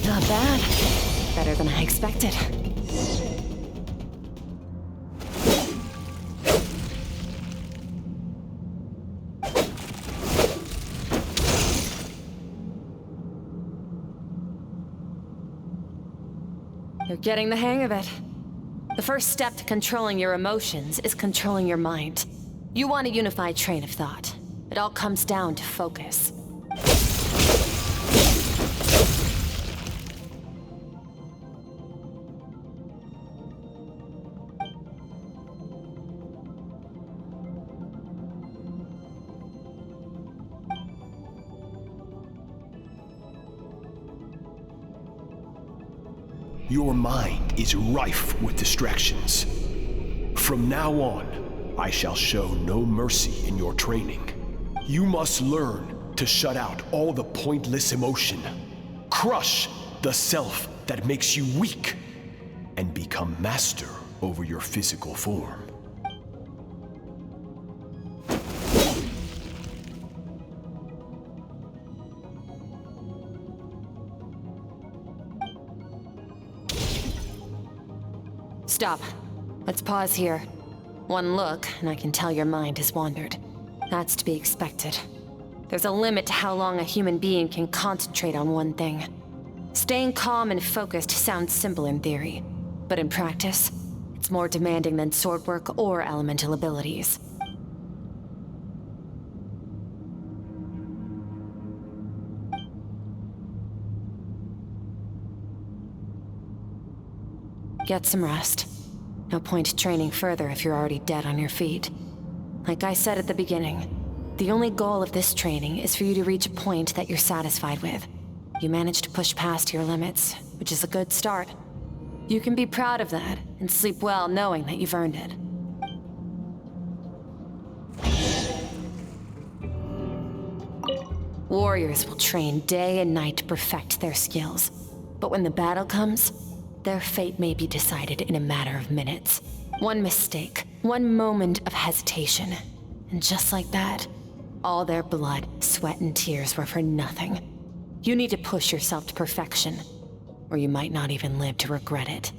A: Not bad. Better than I expected. You're getting the hang of it. The first step to controlling your emotions is controlling your mind. You want a unified train of thought. It all comes down to focus.
K: Your mind is rife with distractions. From now on, I shall show no mercy in your training. You must learn to shut out all the pointless emotion, crush the self that makes you weak, and become master over your physical form.
A: Stop. Let's pause here. One look, and I can tell your mind has wandered. That's to be expected. There's a limit to how long a human being can concentrate on one thing. Staying calm and focused sounds simple in theory, but in practice, it's more demanding than sword work or elemental abilities. Get some rest. No point training further if you're already dead on your feet. Like I said at the beginning, the only goal of this training is for you to reach a point that you're satisfied with. You managed to push past your limits, which is a good start. You can be proud of that and sleep well knowing that you've earned it. Warriors will train day and night to perfect their skills, but when the battle comes, their fate may be decided in a matter of minutes. One mistake, one moment of hesitation, and just like that, all their blood, sweat, and tears were for nothing. You need to push yourself to perfection, or you might not even live to regret it.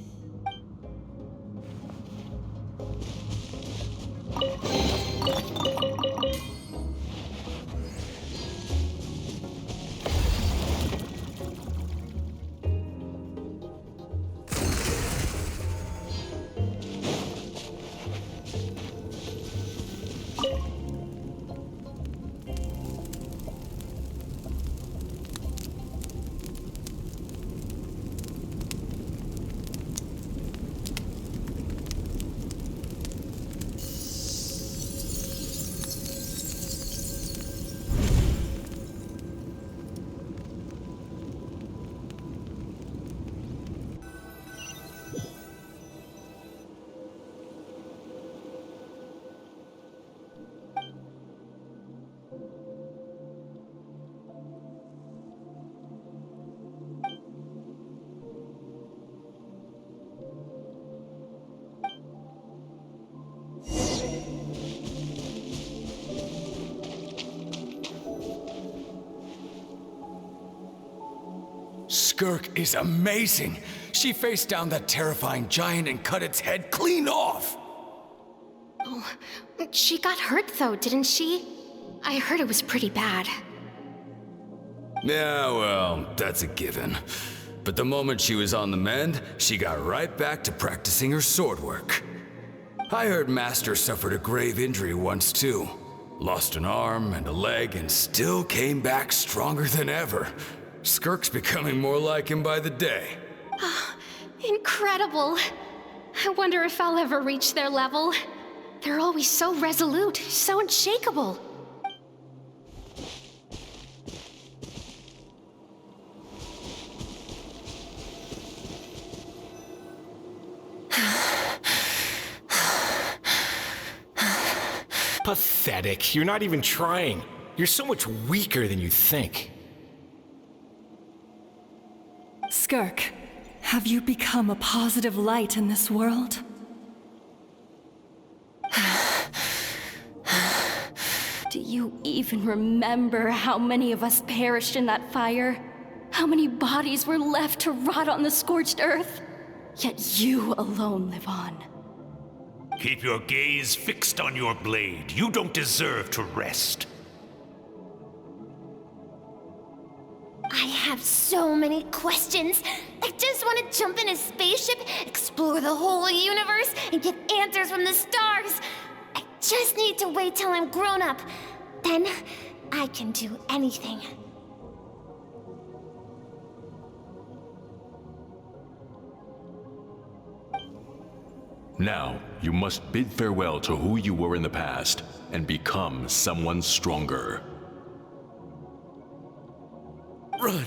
G: Skirk is amazing. She faced down that terrifying giant and cut its head clean off.
I: Oh, she got hurt though, didn't she? I heard it was pretty bad.
L: Yeah, well, that's a given. But the moment she was on the mend, she got right back to practicing her sword work. I heard Master suffered a grave injury once too. Lost an arm and a leg and still came back stronger than ever. Skirk's becoming more like him by the day.
I: Incredible. I wonder if I'll ever reach their level. They're always so resolute, so unshakable.
G: Pathetic. You're not even trying. You're so much weaker than you think.
H: Skirk, have you become a positive light in this world?
I: Do you even remember how many of us perished in that fire? How many bodies were left to rot on the scorched earth? Yet you alone live on.
G: Keep your gaze fixed on your blade. You don't deserve to rest.
B: I
I: have so many questions. I just want to jump in a spaceship, explore the whole universe, and get answers from the stars. I just need to wait till I'm grown up. Then I can do anything.
N: Now, you must bid farewell to who you were in the past and become someone stronger.
J: Run,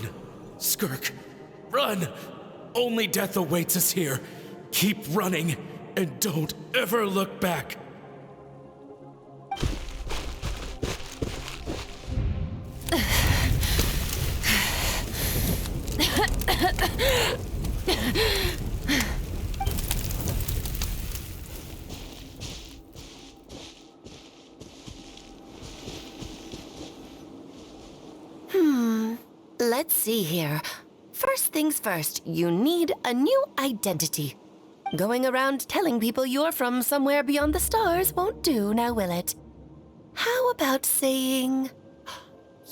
J: Skirk, run! Only death awaits us here. Keep running, and don't ever look back.
O: Let's see here. First things first, you need a new identity. Going around telling people you're from somewhere beyond the stars won't do, now will it? How about saying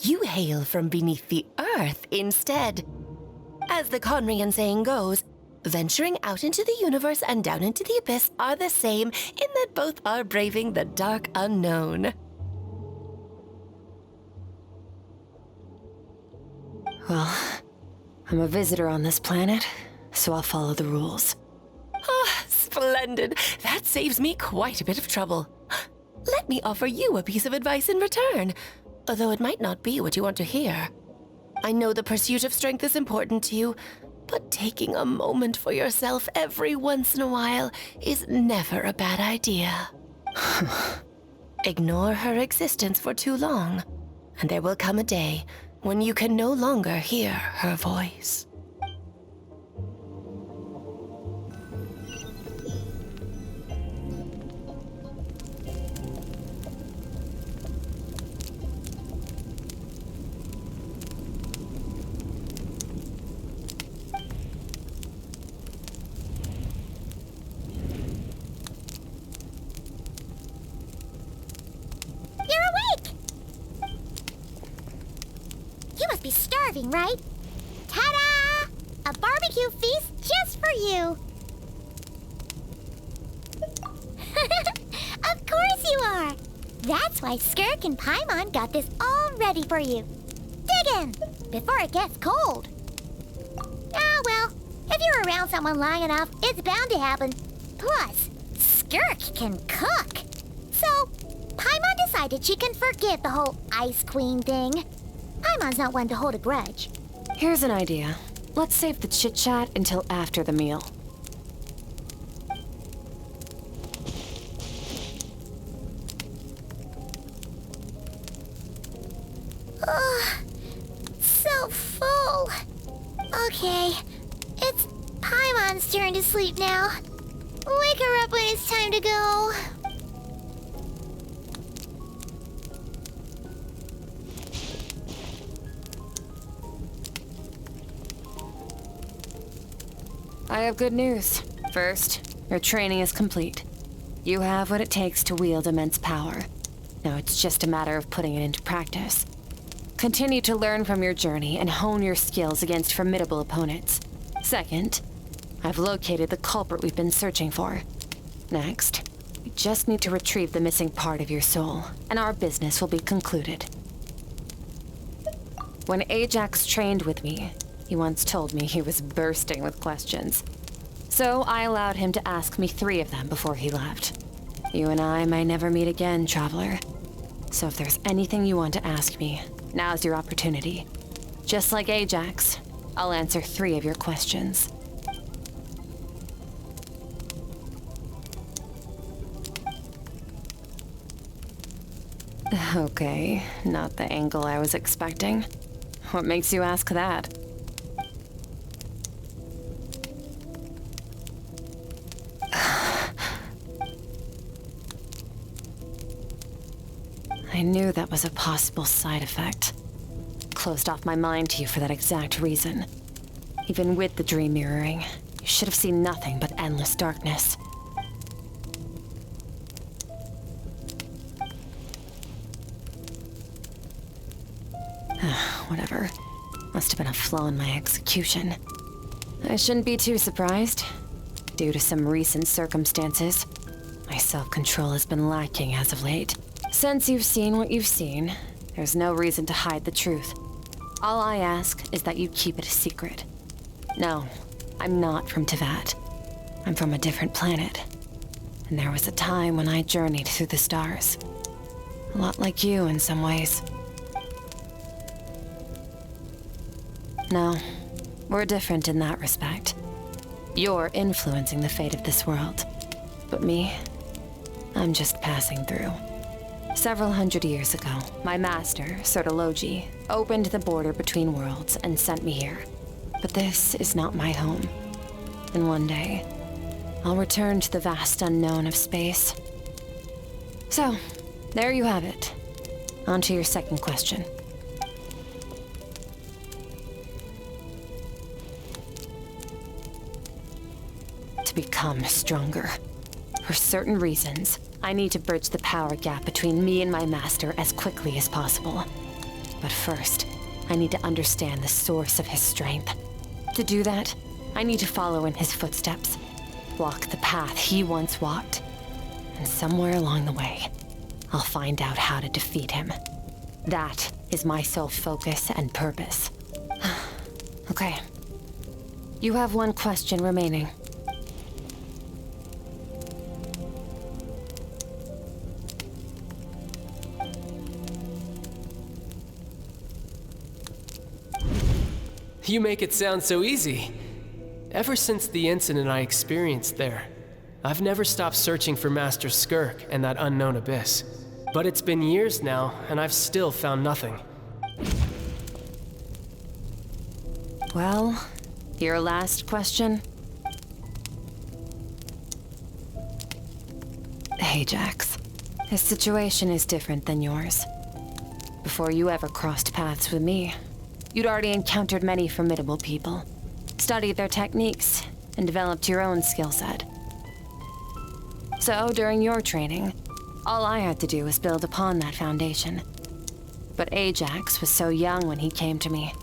O: you hail from beneath the earth instead? As the Khaenri'ah saying goes, venturing out into the universe and down into the abyss are the same in that both are braving the dark unknown.
A: Well, I'm a visitor on this planet, so I'll follow the rules.
O: Ah, splendid. That saves me quite a bit of trouble. Let me offer you a piece of advice in return, although it might not be what you want to hear. I know the pursuit of strength is important to you, but taking a moment for yourself every once in a while is never a bad idea. Ignore her existence for too long, and there will come a day when you can no longer hear her voice.
B: Be starving, right? Ta-da! A barbecue feast just for you! Of course you are! That's why Skirk and Paimon got this all ready for you. Dig in, before it gets cold. Ah, well, if you're around someone long enough, it's bound to happen. Plus, Skirk can cook. So, Paimon decided she can forget the whole Ice Queen thing. Paimon's not one to hold a grudge.
A: Here's an idea. Let's save the chit-chat until after the meal.
B: Ugh, so full. Okay, it's Paimon's turn to sleep now. Wake her up when it's time to go.
A: I have good news. First, your training is complete. You have what it takes to wield immense power. Now it's just a matter of putting it into practice. Continue to learn from your journey and hone your skills against formidable opponents. Second, I've located the culprit we've been searching for. Next, we just need to retrieve the missing part of your soul, and our business will be concluded. When Ajax trained with me, he once told me he was bursting with questions. So I allowed him to ask me 3 of them before he left. You and I may never meet again, traveler. So if there's anything you want to ask me, now's your opportunity. Just like Ajax, I'll answer 3 of your questions. Okay, not the angle I was expecting. What makes you ask that? I knew that was a possible side effect. Closed off my mind to you for that exact reason. Even with the dream mirroring, you should have seen nothing but endless darkness. Whatever. Must have been a flaw in my execution. I shouldn't be too surprised. Due to some recent circumstances, my self-control has been lacking as of late. Since you've seen what you've seen, there's no reason to hide the truth. All I ask is that you keep it a secret. No, I'm not from Teyvat. I'm from a different planet. And there was a time when I journeyed through the stars. A lot like you in some ways. No, we're different in that respect. You're influencing the fate of this world. But me, I'm just passing through. Several hundred years ago, my master, Surtalogi, opened the border between worlds and sent me here. But this is not my home. And one day, I'll return to the vast unknown of space. So, there you have it. On to your second question. To become stronger. For certain reasons, I need to bridge the power gap between me and my master as quickly as possible. But first, I need to understand the source of his strength. To do that, I need to follow in his footsteps, walk the path he once walked, and somewhere along the way, I'll find out how to defeat him. That is my sole focus and purpose. Okay. You have one question remaining.
P: You make it sound so easy. Ever since the incident I experienced there, I've never stopped searching for Master Skirk and that unknown abyss. But it's been years now, and I've still found nothing.
A: Well, your last question? Ajax. His situation is different than yours. Before you ever crossed paths with me, you'd already encountered many formidable people, studied their techniques, and developed your own skill set. So, during your training, all I had to do was build upon that foundation. But Ajax was so young when he came to me.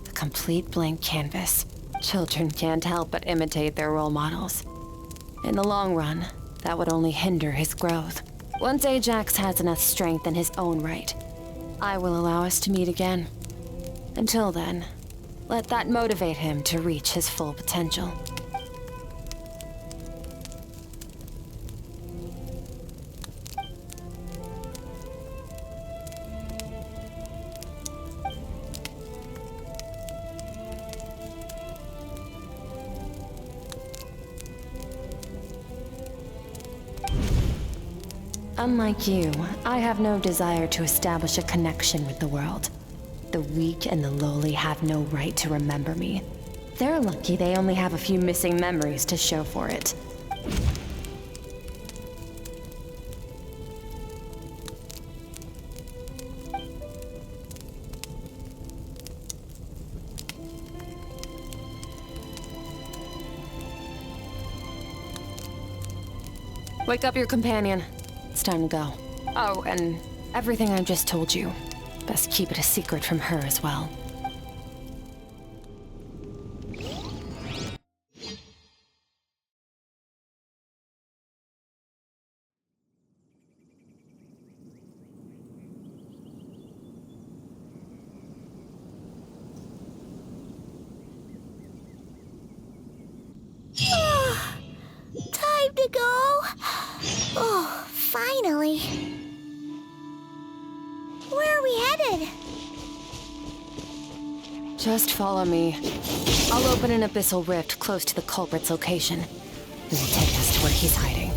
A: A complete blank canvas. Children can't help but imitate their role models. In the long run, that would only hinder his growth. Once Ajax has enough strength in his own right, I will allow us to meet again. Until then, let that motivate him to reach his full potential. Unlike you, I have no desire to establish a connection with the world. The weak and the lowly have no right to remember me. They're lucky they only have a few missing memories to show for it. Wake up your companion. It's time to go. Oh, and everything I just told you. Best keep it a secret from her as well.
B: Time to go. Oh, finally. Where are we headed?
A: Just follow me. I'll open an abyssal rift close to the culprit's location. It will take us to where he's hiding.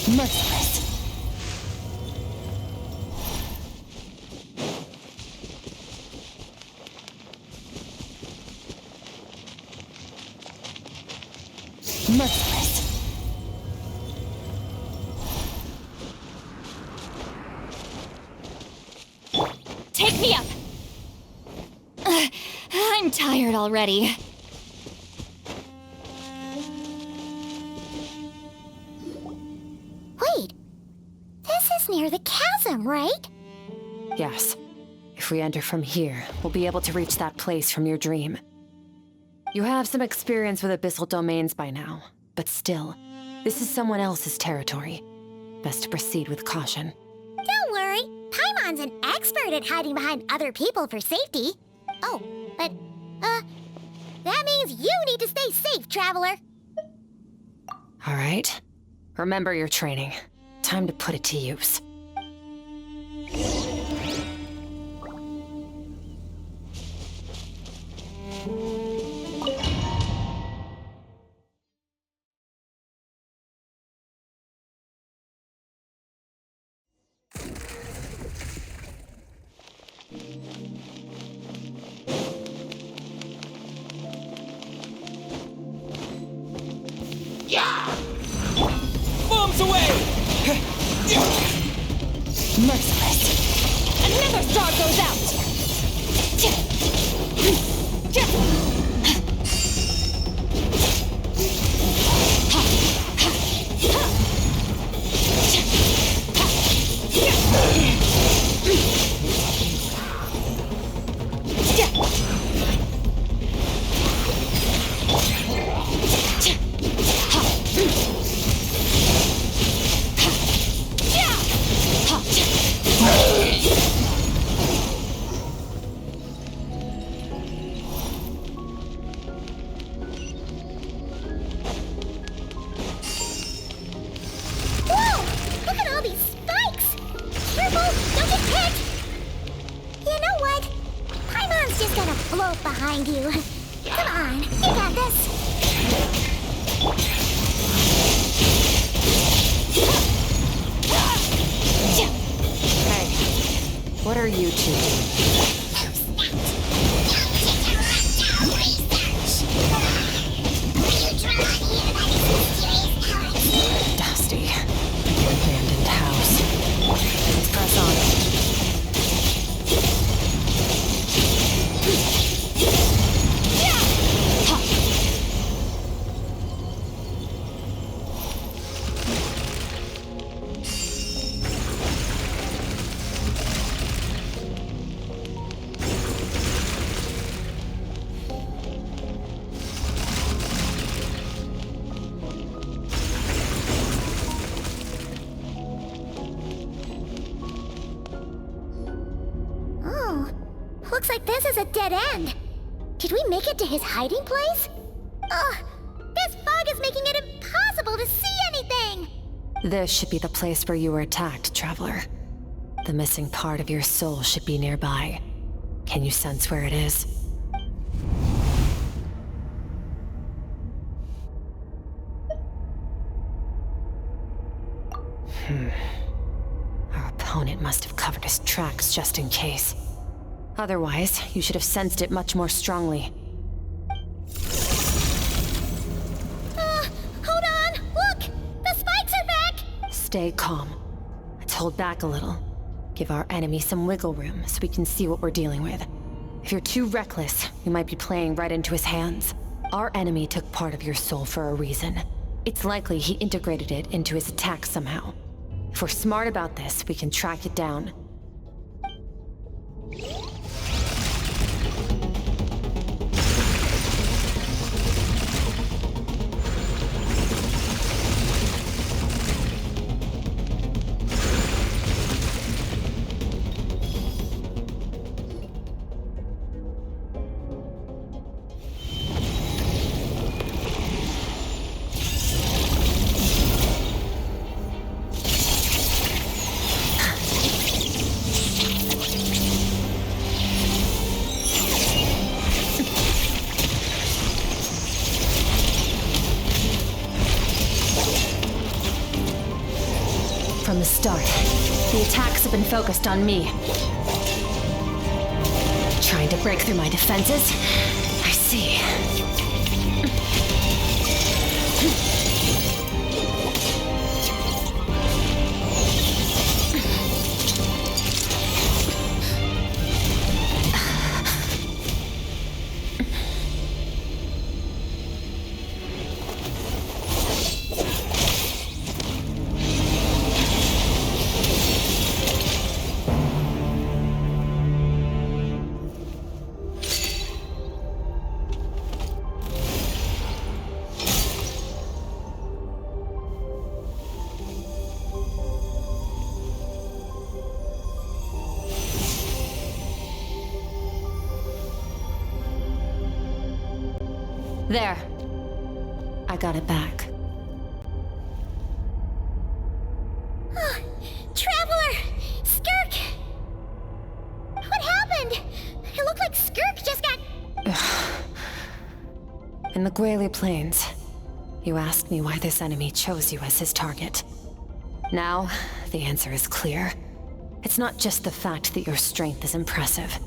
A: Merciless. Merciless.
B: me up! I'm tired already. Wait. This is near the chasm, right?
A: Yes. If we enter from here, we'll be able to reach that place from your dream. You have some experience with abyssal domains by now, but still, this is someone else's territory. Best to proceed with caution.
B: Don't worry. Paimon's an expert at hiding behind other people for safety. Oh, but, that means you need to stay safe, traveler.
A: All right. Remember your training. Time to put it to use.
H: Bombs away!
B: Merciless. Another star goes out! Behind you. Come on, you got this.
A: Hey, what are you two doing? Dusty. Abandoned house. Let's press on.
B: Looks like this is a dead end. Did we make it to his hiding place? Ugh, this fog is making it impossible to see anything!
A: This should be the place where you were attacked, traveler. The missing part of your soul should be nearby. Can you sense where it is? Our opponent must have covered his tracks just in case. Otherwise, you should have sensed it much more strongly.
B: Hold on! Look! The spikes are back!
A: Stay calm. Let's hold back a little. Give our enemy some wiggle room so we can see what we're dealing with. If you're too reckless, you might be playing right into his hands. Our enemy took part of your soul for a reason. It's likely he integrated it into his attack somehow. If we're smart about this, we can track it down. From the start, the attacks have been focused on me. Trying to break through my defenses? I see. There. I got it back.
B: Traveler! Skirk! What happened? It looked like Skirk just got...
A: In the Gwali Plains, you asked me why this enemy chose you as his target. Now, the answer is clear. It's not just the fact that your strength is impressive.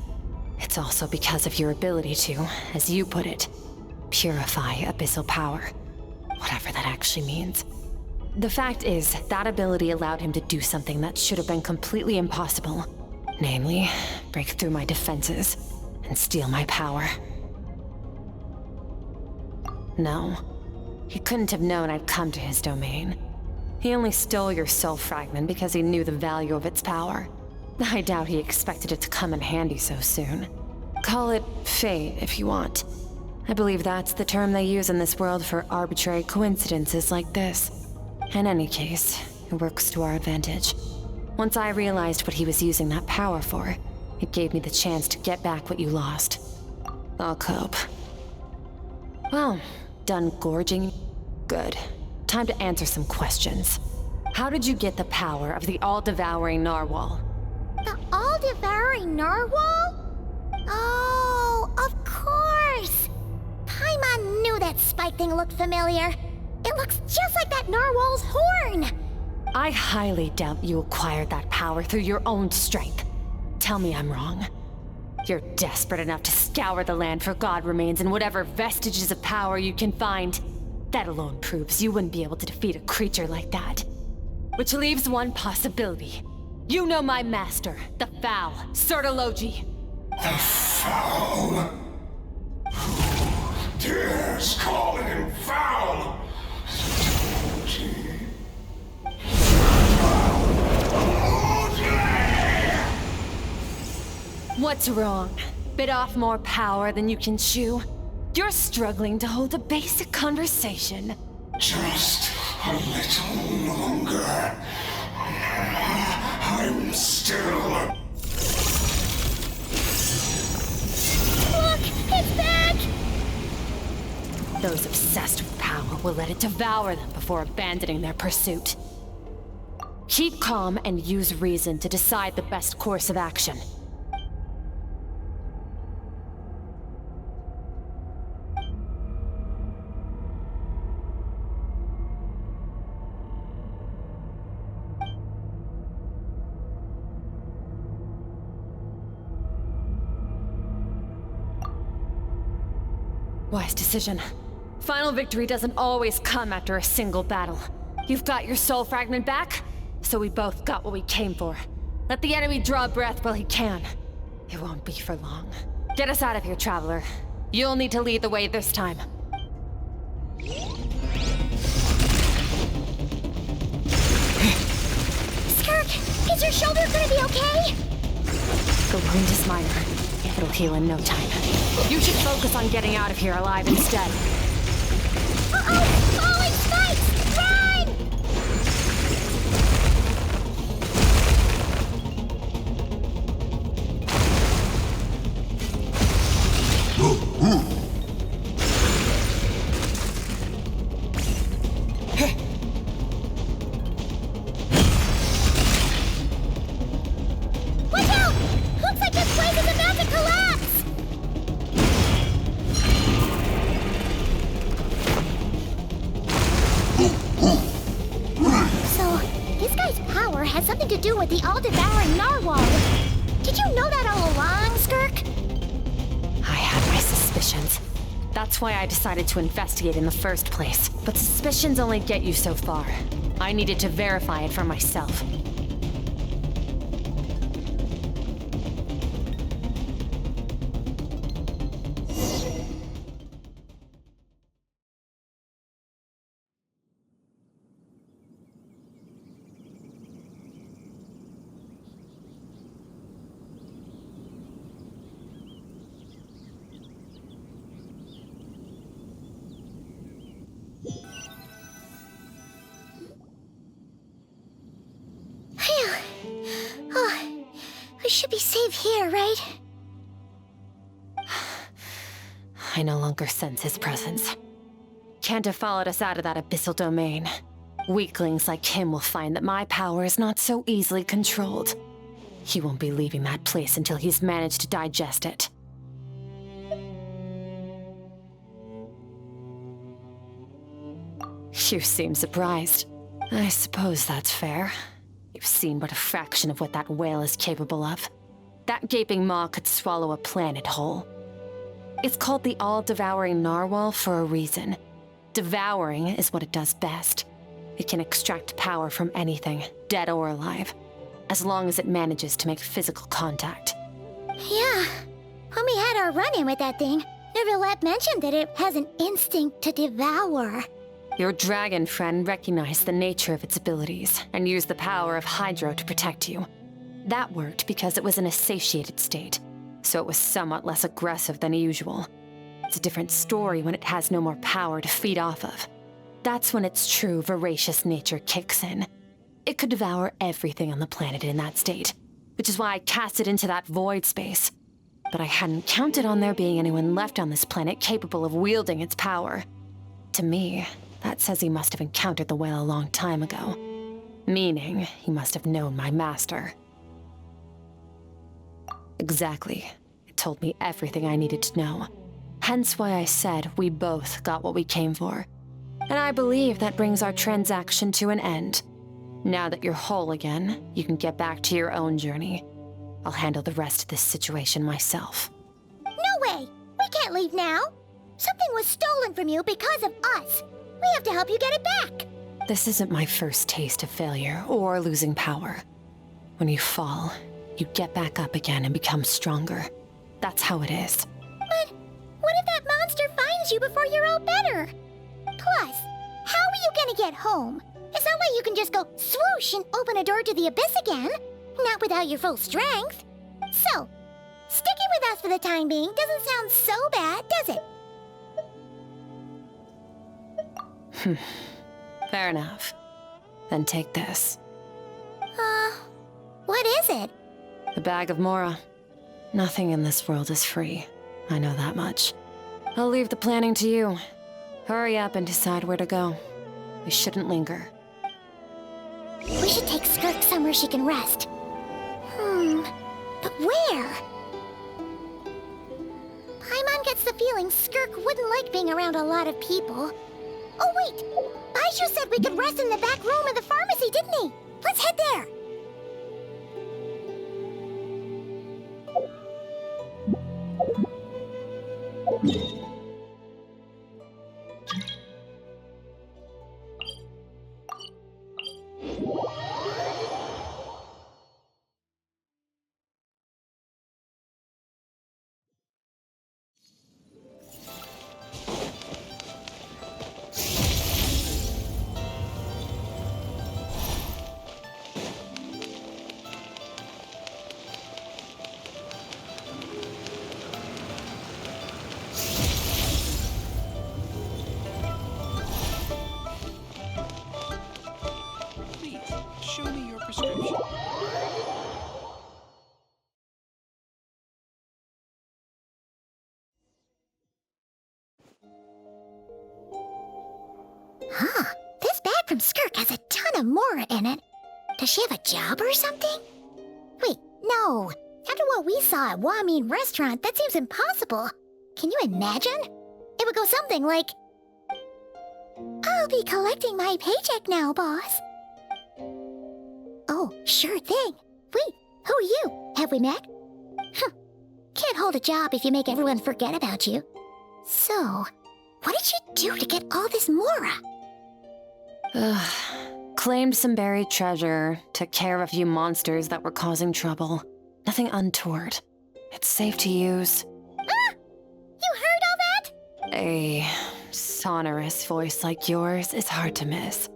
A: It's also because of your ability to, as you put it, purify abyssal power. Whatever that actually means. The fact is, that ability allowed him to do something that should have been completely impossible. Namely, break through my defenses and steal my power. No, he couldn't have known I'd come to his domain. He only stole your soul fragment because he knew the value of its power. I doubt he expected it to come in handy so soon. Call it fate if you want. I believe that's the term they use in this world for arbitrary coincidences like this. In any case, it works to our advantage. Once I realized what he was using that power for, it gave me the chance to get back what you lost. I'll cope. Well, done gorging? Good. Time to answer some questions. How did you get the power of the all-devouring narwhal?
B: The all-devouring narwhal? Oh, of course! Paimon knew that spike thing looked familiar. It looks just like that narwhal's horn!
A: I highly doubt you acquired that power through your own strength. Tell me I'm wrong. You're desperate enough to scour the land for god remains and whatever vestiges of power you can find. That alone proves you wouldn't be able to defeat a creature like that. Which leaves one possibility. You know my master, the Foul, Surtalogi.
Q: The Foul? Who dares call him Foul?
A: What's wrong? Bit off more power than you can chew? You're struggling to hold a basic conversation.
Q: Just a little longer. I'm still...
B: Look! It's back!
A: Those obsessed with power will let it devour them before abandoning their pursuit. Keep calm and use reason to decide the best course of action. Wise decision. Final victory doesn't always come after a single battle. You've got your soul fragment back, so we both got what we came for. Let the enemy draw breath while he can. It won't be for long. Get us out of here, Traveler. You'll need to lead the way this time.
B: Skirk, is your shoulder gonna be okay?
A: The wound is minor. It'll heal in no time. You should focus on getting out of here alive instead.
B: Uh-oh! Falling spikes! Run! Watch out! Looks like this place is about to collapse! So, this guy's power has something to do with the all-devouring narwhal. Did you know that all along, Skirk?
A: I had my suspicions. That's why I decided to investigate in the first place. But suspicions only get you so far. I needed to verify it for myself.
B: Oh, we should be safe here, right?
A: I no longer sense his presence. Can't have followed us out of that abyssal domain. Weaklings like him will find that my power is not so easily controlled. He won't be leaving that place until he's managed to digest it. You seem surprised. I suppose that's fair. You've seen but a fraction of what that whale is capable of. That gaping maw could swallow a planet whole. It's called the all-devouring narwhal for a reason. Devouring is what it does best. It can extract power from anything, dead or alive, as long as it manages to make physical contact.
B: Yeah. When we had our run-in with that thing, Neuvillette mentioned that it has an instinct to devour.
A: Your dragon friend recognized the nature of its abilities and used the power of Hydro to protect you. That worked because it was in a satiated state, so it was somewhat less aggressive than usual. It's a different story when it has no more power to feed off of. That's when its true voracious nature kicks in. It could devour everything on the planet in that state, which is why I cast it into that void space. But I hadn't counted on there being anyone left on this planet capable of wielding its power. To me, that says he must have encountered the whale a long time ago. Meaning, he must have known my master. Exactly. It told me everything I needed to know. Hence why I said we both got what we came for. And I believe that brings our transaction to an end. Now that you're whole again, you can get back to your own journey. I'll handle the rest of this situation myself.
B: No way! We can't leave now! Something was stolen from you because of us! We have to help you get it back!
A: This isn't my first taste of failure or losing power. When you fall, you get back up again and become stronger. That's how it is.
B: But what if that monster finds you before you're all better? Plus, how are you gonna get home? It's not like you can just go swoosh and open a door to the abyss again. Not without your full strength. So, sticking with us for the time being doesn't sound so bad, does it?
A: Fair enough. Then take this.
B: What is it?
A: A bag of Mora. Nothing in this world is free. I know that much. I'll leave the planning to you. Hurry up and decide where to go. We shouldn't linger.
B: We should take Skirk somewhere she can rest. But where? Paimon gets the feeling Skirk wouldn't like being around a lot of people. Oh wait! Baizhu said we could rest in the back room of the pharmacy, didn't he? Let's head there! This bag from Skirk has a ton of Mora in it. Does she have a job or something? Wait, no. After what we saw at Wamin Restaurant, that seems impossible. Can you imagine? It would go something like, I'll be collecting my paycheck now, boss. Oh, sure thing. Wait, who are you? Have we met? Can't hold a job if you make everyone forget about you. So, what did you do to get all this Mora?
A: Claimed some buried treasure, took care of a few monsters that were causing trouble. Nothing untoward. It's safe to use.
B: Ah! You heard all that?
A: A sonorous voice like yours is hard to miss.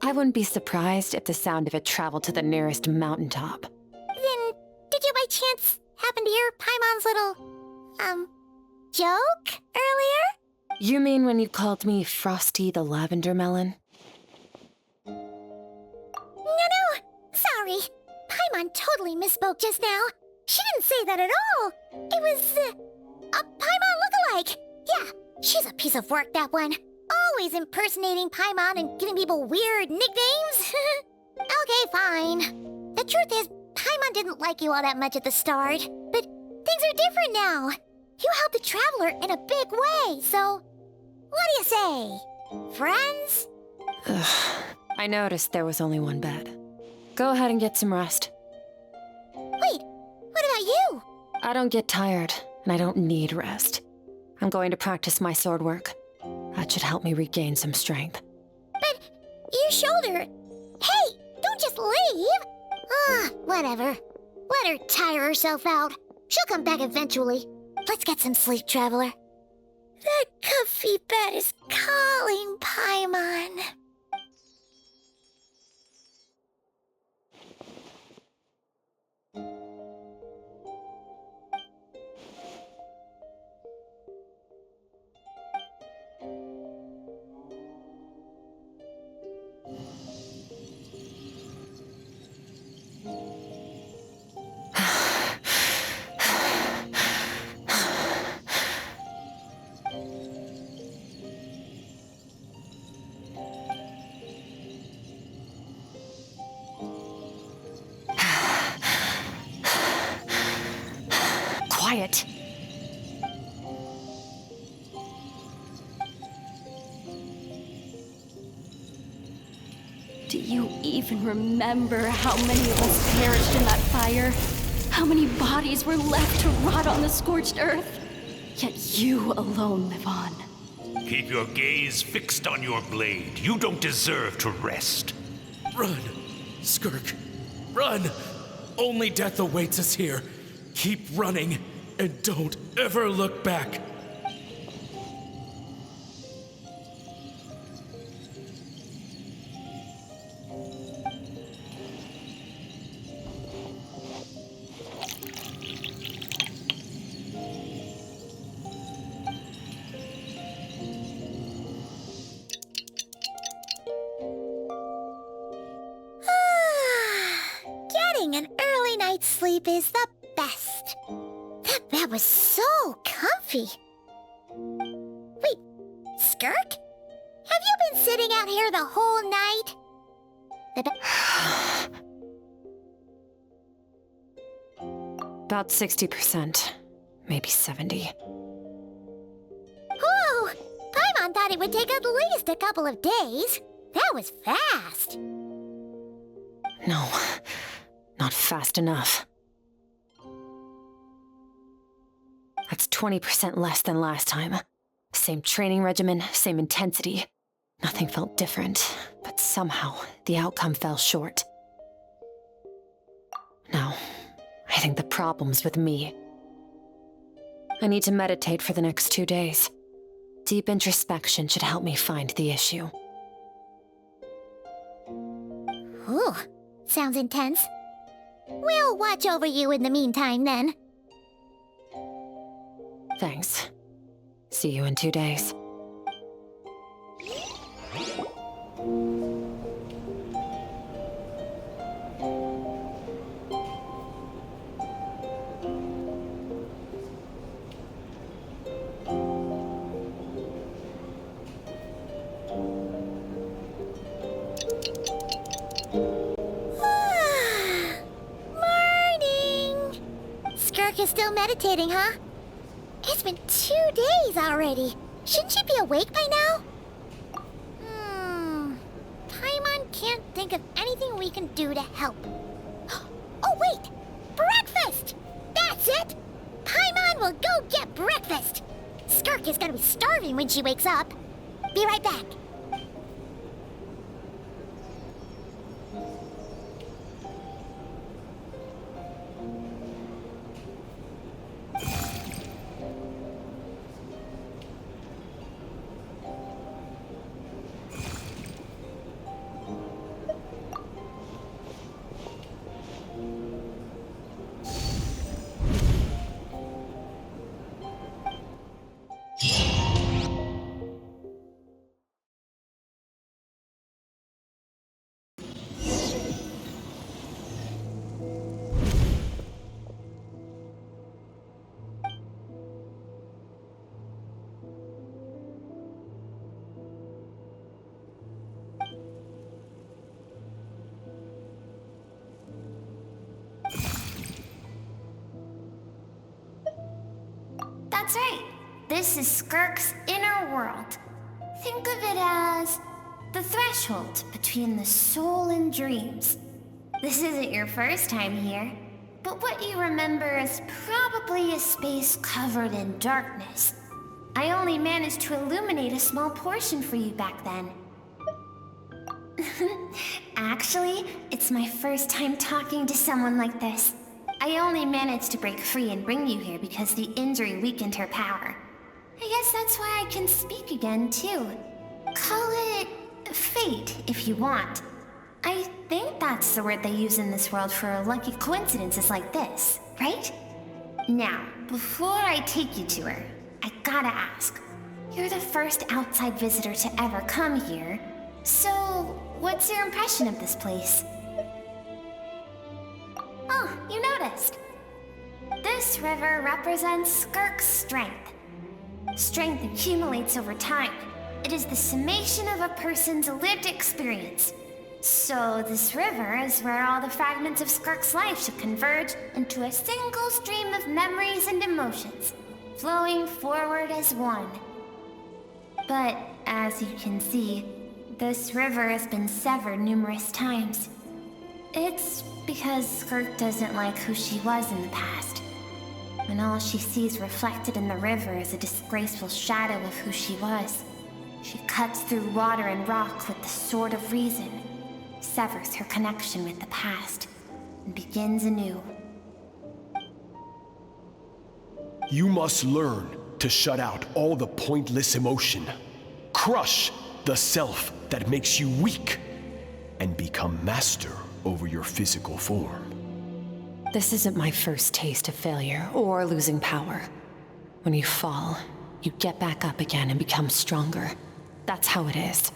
A: I wouldn't be surprised if the sound of it traveled to the nearest mountaintop.
B: Then, did you by chance happen to hear Paimon's little, joke earlier?
A: You mean when you called me Frosty the Lavender Melon?
B: No, sorry. Paimon totally misspoke just now. She didn't say that at all. It was, a Paimon lookalike. Yeah, She's a piece of work, that one. Always impersonating Paimon and giving people weird nicknames. Okay, fine. The truth is, Paimon didn't like you all that much at the start, but things are different now. You helped the Traveler in a big way, so what do you say? Friends?
A: Ugh. I noticed there was only one bed. Go ahead and get some rest.
B: Wait, what about you?
A: I don't get tired, and I don't need rest. I'm going to practice my sword work. That should help me regain some strength.
B: But your shoulder... Hey, don't just leave! Whatever. Let her tire herself out. She'll come back eventually. Let's get some sleep, Traveler. That comfy bed is calling, Paimon.
A: Quiet.
H: Do you even remember how many of us perished in that fire? How many bodies were left to rot on the scorched earth? Yet you alone live on.
R: Keep your gaze fixed on your blade. You don't deserve to rest.
J: Run, Skirk. Run! Only death awaits us here. Keep running, and don't ever look back.
B: Getting an early night's sleep is the best. That bed was so comfy. Wait, Skirk? Have you been sitting out here the whole night?
A: About 60%, maybe 70.
B: Whoa! Paimon thought it would take at least a couple of days. That was fast.
A: No, not fast enough. That's 20% less than last time. Same training regimen, same intensity. Nothing felt different, but somehow the outcome fell short. No, I think the problem's with me. I need to meditate for the next 2 days. Deep introspection should help me find the issue.
B: Ooh, sounds intense. We'll watch over you in the meantime, then.
A: Thanks. See you in 2 days.
B: Morning! Skirk is still meditating, huh? It's been 2 days already. Shouldn't she be awake by now? Paimon can't think of anything we can do to help. Oh, wait! Breakfast! That's it! Paimon will go get breakfast! Skirk is gonna be starving when she wakes up. Be right back.
I: That's right. This is Skirk's inner world. Think of it as the threshold between the soul and dreams. This isn't your first time here, but what you remember is probably a space covered in darkness. I only managed to illuminate a small portion for you back then. Actually, it's my first time talking to someone like this. I only managed to break free and bring you here because the injury weakened her power. I guess that's why I can speak again, too. Call it fate, if you want. I think that's the word they use in this world for lucky coincidences like this, right? Now, before I take you to her, I gotta ask. You're the first outside visitor to ever come here, so what's your impression of this place? Oh, you noticed. This river represents Skirk's strength. Strength accumulates over time. It is the summation of a person's lived experience. So this river is where all the fragments of Skirk's life should converge into a single stream of memories and emotions, flowing forward as one. But as you can see, this river has been severed numerous times. It's because Skirk doesn't like who she was in the past. And all she sees reflected in the river is a disgraceful shadow of who she was. She cuts through water and rock with the sword of reason, severs her connection with the past, and begins anew.
K: You must learn to shut out all the pointless emotion. Crush the self that makes you weak, and become master over your physical form.
A: This isn't my first taste of failure or losing power. When you fall, you get back up again and become stronger. That's how it is.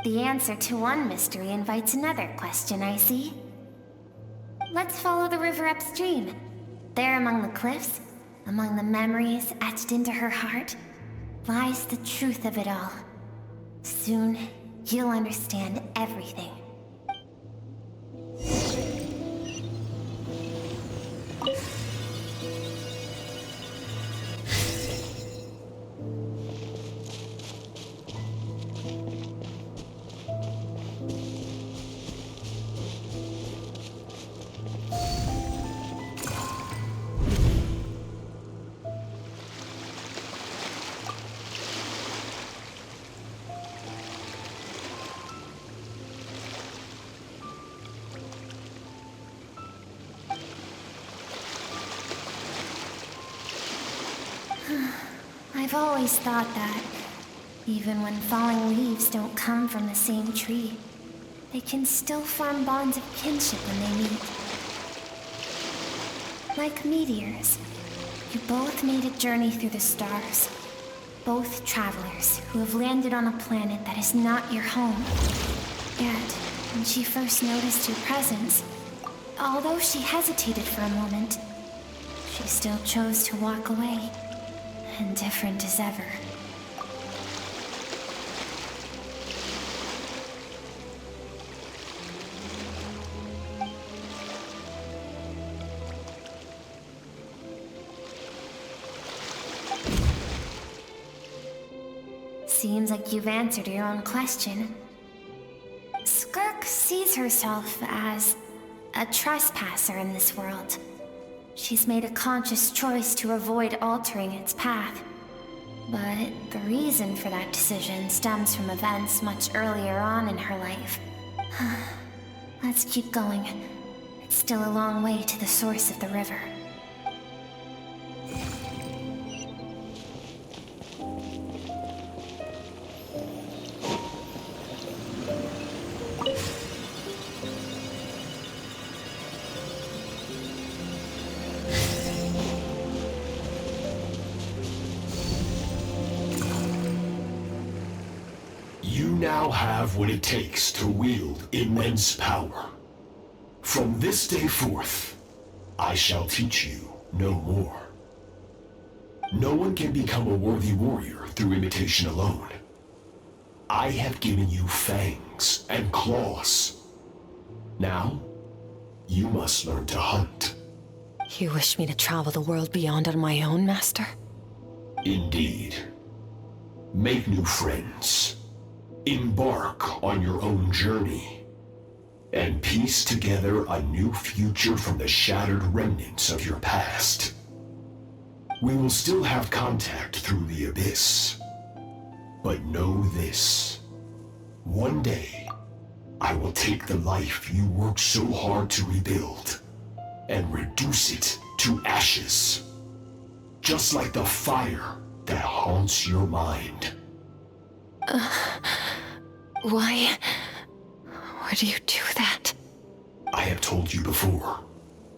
I: The answer to one mystery invites another question, I see. Let's follow the river upstream. There among the cliffs, among the memories etched into her heart, lies the truth of it all. Soon, you'll understand everything. I've always thought that, even when falling leaves don't come from the same tree, they can still form bonds of kinship when they meet. Like meteors, you both made a journey through the stars. Both travelers who have landed on a planet that is not your home. Yet, when she first noticed your presence, although she hesitated for a moment, she still chose to walk away. Indifferent as ever. Seems like you've answered your own question. Skirk sees herself as a trespasser in this world. She's made a conscious choice to avoid altering its path. But the reason for that decision stems from events much earlier on in her life. Let's keep going. It's still a long way to the source of the river.
K: Now have what it takes to wield immense power. From this day forth, I shall teach you no more. No one can become a worthy warrior through imitation alone. I have given you fangs and claws. Now, you must learn to hunt.
A: You wish me to travel the world beyond on my own, Master?
K: Indeed. Make new friends. Embark on your own journey. And piece together a new future from the shattered remnants of your past. We will still have contact through the Abyss. But know this. One day, I will take the life you worked so hard to rebuild and reduce it to ashes. Just like the fire that haunts your mind.
A: Why would you do that?
K: I have told you before,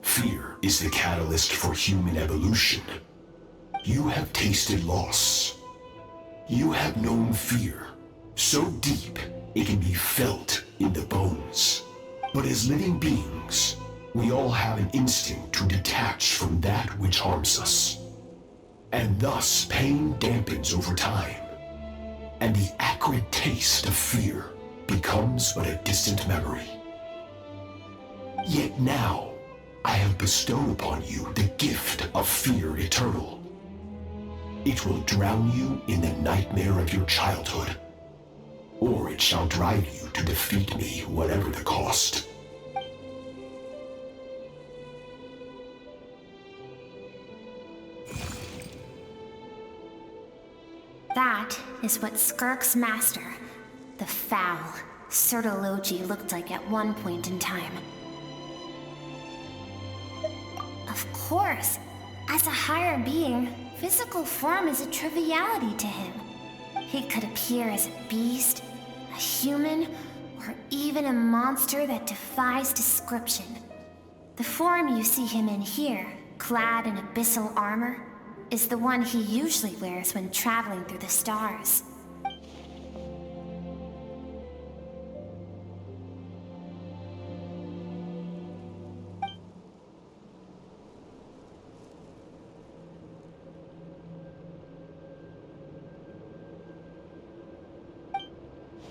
K: fear is the catalyst for human evolution. You have tasted loss. You have known fear, so deep it can be felt in the bones. But as living beings, we all have an instinct to detach from that which harms us. And thus pain dampens over time, and the acrid taste of fear becomes but a distant memory. Yet now, I have bestowed upon you the gift of fear eternal. It will drown you in the nightmare of your childhood, or it shall drive you to defeat me, whatever the cost.
I: That is what Skirk's master, the foul Surtalogi, looked like at one point in time. Of course, as a higher being, physical form is a triviality to him. He could appear as a beast, a human, or even a monster that defies description. The form you see him in here, clad in abyssal armor, is the one he usually wears when traveling through the stars.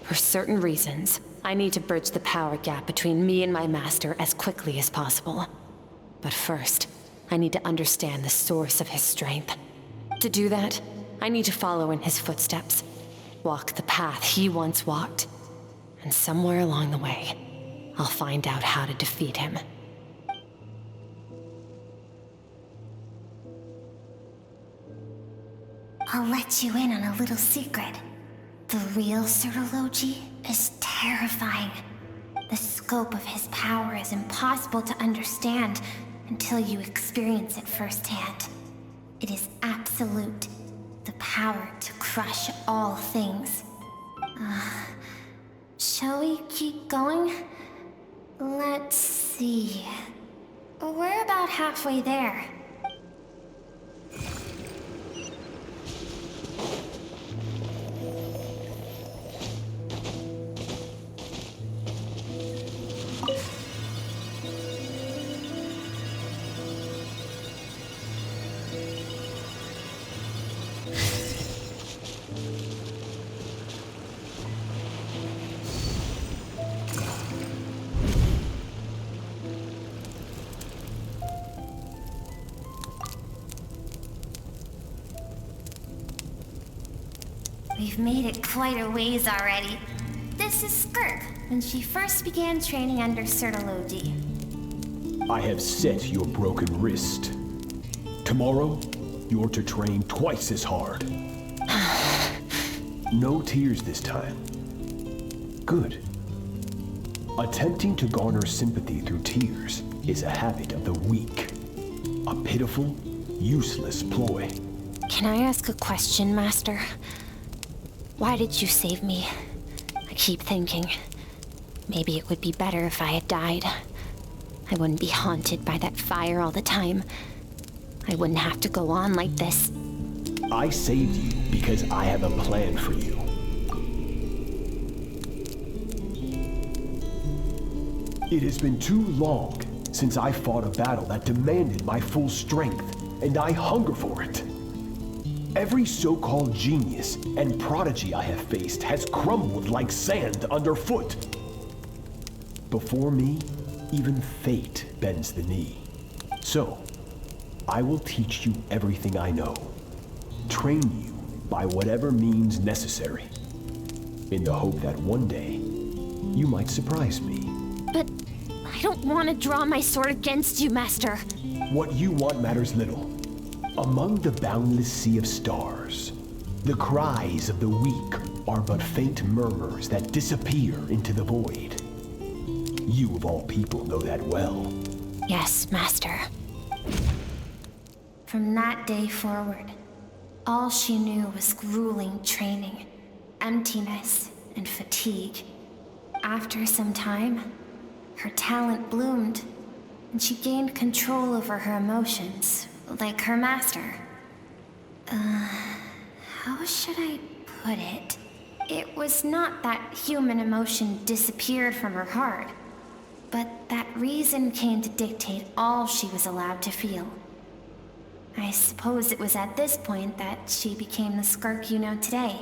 A: For certain reasons, I need to bridge the power gap between me and my master as quickly as possible. But first, I need to understand the source of his strength. To do that, I need to follow in his footsteps, walk the path he once walked, and somewhere along the way, I'll find out how to defeat him.
I: I'll let you in on a little secret. The real Surtalogi is terrifying. The scope of his power is impossible to understand until you experience it firsthand. It is absolute, the power to crush all things. Shall we keep going? Let's see. We're about halfway there. We've made it quite a ways already. This is Skirk, when she first began training under Surtalogi.
K: I have set your broken wrist. Tomorrow, you're to train twice as hard. No tears this time. Good. Attempting to garner sympathy through tears is a habit of the weak. A pitiful, useless ploy.
A: Can I ask a question, Master? Why did you save me? I keep thinking, maybe it would be better if I had died. I wouldn't be haunted by that fire all the time. I wouldn't have to go on like this.
K: I saved you because I have a plan for you. It has been too long since I fought a battle that demanded my full strength, and I hunger for it. Every so-called genius and prodigy I have faced has crumbled like sand underfoot. Before me, even fate bends the knee. So, I will teach you everything I know. Train you by whatever means necessary, in the hope that one day, you might surprise me.
B: But I don't want to draw my sword against you, Master.
K: What you want matters little. Among the boundless sea of stars, the cries of the weak are but faint murmurs that disappear into the void. You of all people know that well.
I: Yes, Master. From that day forward, all she knew was grueling training, emptiness, and fatigue. After some time, her talent bloomed, and she gained control over her emotions, like her master. How should I put it? It was not that human emotion disappeared from her heart, but that reason came to dictate all she was allowed to feel. I suppose it was at this point that she became the Skirk you know today.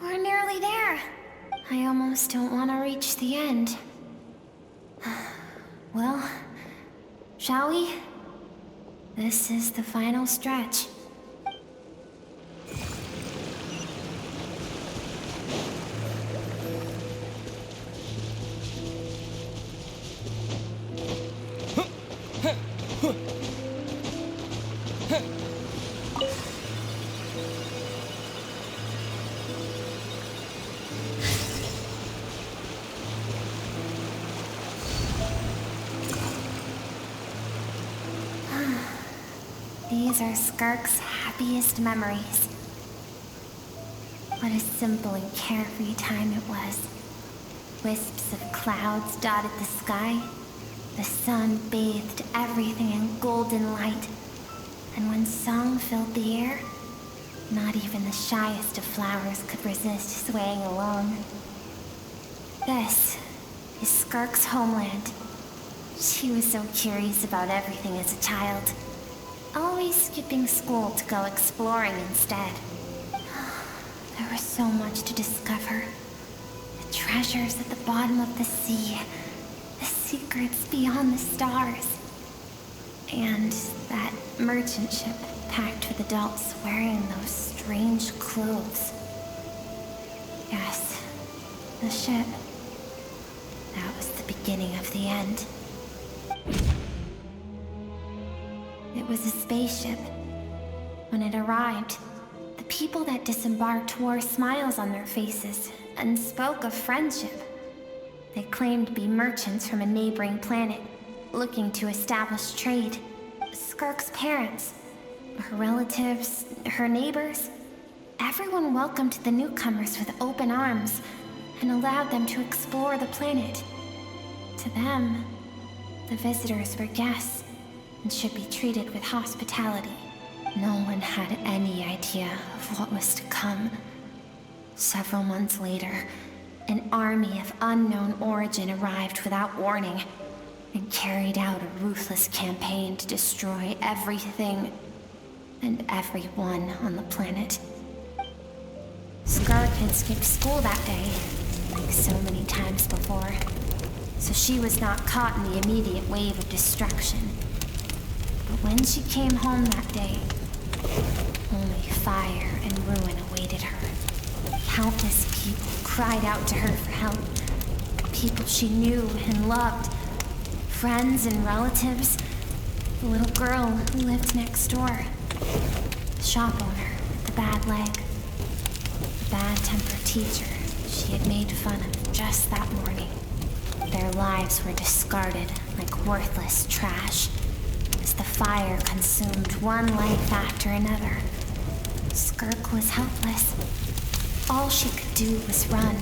I: We're nearly there. I almost don't want to reach the end. Well, shall we? This is the final stretch. These are Skirk's happiest memories. What a simple and carefree time it was. Wisps of clouds dotted the sky. The sun bathed everything in golden light. And when song filled the air, not even the shyest of flowers could resist swaying along. This is Skirk's homeland. She was so curious about everything as a child. Always skipping school to go exploring instead. There was so much to discover. The treasures at the bottom of the sea. The secrets beyond the stars. And that merchant ship packed with adults wearing those strange clothes. Yes, the ship. That was the beginning of the end. It was a spaceship. When it arrived, the people that disembarked wore smiles on their faces and spoke of friendship. They claimed to be merchants from a neighboring planet, looking to establish trade. Skirk's parents, her relatives, her neighbors, everyone welcomed the newcomers with open arms and allowed them to explore the planet. To them, the visitors were guests and should be treated with hospitality. No one had any idea of what was to come. Several months later, an army of unknown origin arrived without warning and carried out a ruthless campaign to destroy everything and everyone on the planet. Skirk had skipped school that day, like so many times before, so she was not caught in the immediate wave of destruction. But when she came home that day, only fire and ruin awaited her. Countless people cried out to her for help. People she knew and loved. Friends and relatives. The little girl who lived next door. The shop owner with the bad leg. The bad-tempered teacher she had made fun of just that morning. Their lives were discarded like worthless trash. As the fire consumed one life after another, Skirk was helpless. All she could do was run.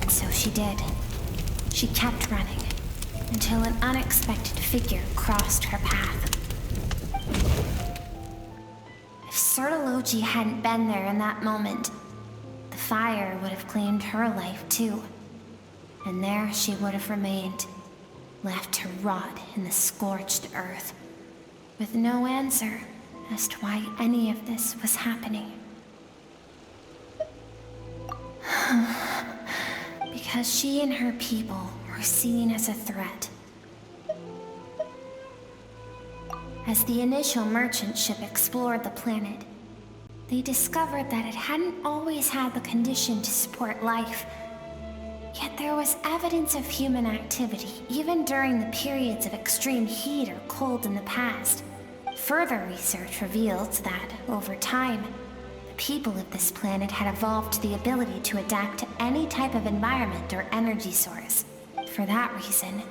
I: And so she did. She kept running, until an unexpected figure crossed her path. If Surtalogi hadn't been there in that moment, the fire would have claimed her life too. And there she would have remained, left to rot in the scorched earth, with no answer as to why any of this was happening. Because she and her people were seen as a threat. As the initial merchant ship explored the planet, they discovered that it hadn't always had the condition to support life. Yet there was evidence of human activity, even during the periods of extreme heat or cold in the past. Further research revealed that, over time, the people of this planet had evolved the ability to adapt to any type of environment or energy source. For that reason,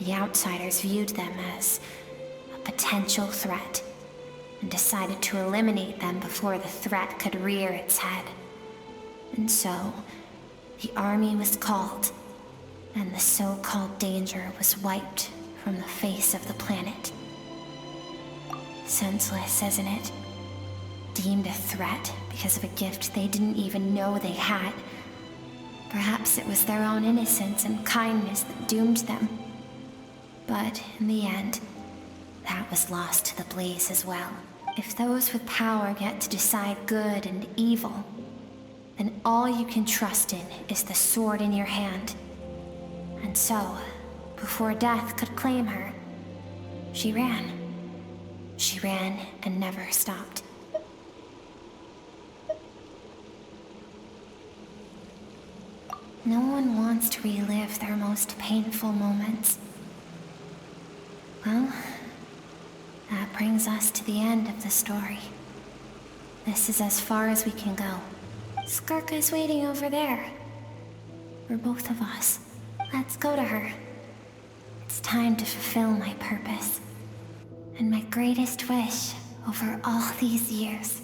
I: the outsiders viewed them as a potential threat, and decided to eliminate them before the threat could rear its head. And so, the army was called, and the so-called danger was wiped from the face of the planet. Senseless, isn't it? Deemed a threat because of a gift they didn't even know they had. Perhaps it was their own innocence and kindness that doomed them. But in the end, that was lost to the blaze as well. If those with power get to decide good and evil, then all you can trust in is the sword in your hand. And so, before death could claim her, she ran. She ran and never stopped. No one wants to relive their most painful moments. Well, that brings us to the end of the story. This is as far as we can go. Skirk is waiting over there. For both of us. Let's go to her. It's time to fulfill my purpose. And my greatest wish over all these years.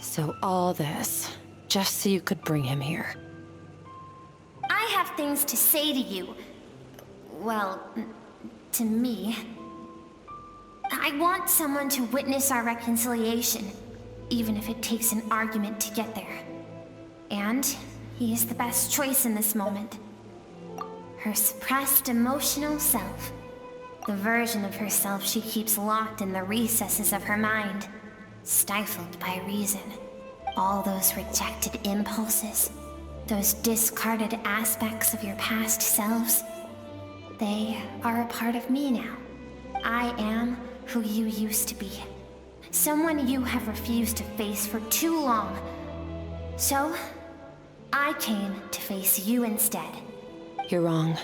A: So all this, just so you could bring him here.
I: I have things to say to you. Well, to me. I want someone to witness our reconciliation, even if it takes an argument to get there. And he is the best choice in this moment. Her suppressed emotional self. The version of herself she keeps locked in the recesses of her mind, stifled by reason. All those rejected impulses, those discarded aspects of your past selves, they are a part of me now. I am who you used to be. Someone you have refused to face for too long. So, I came to face you instead.
A: You're wrong.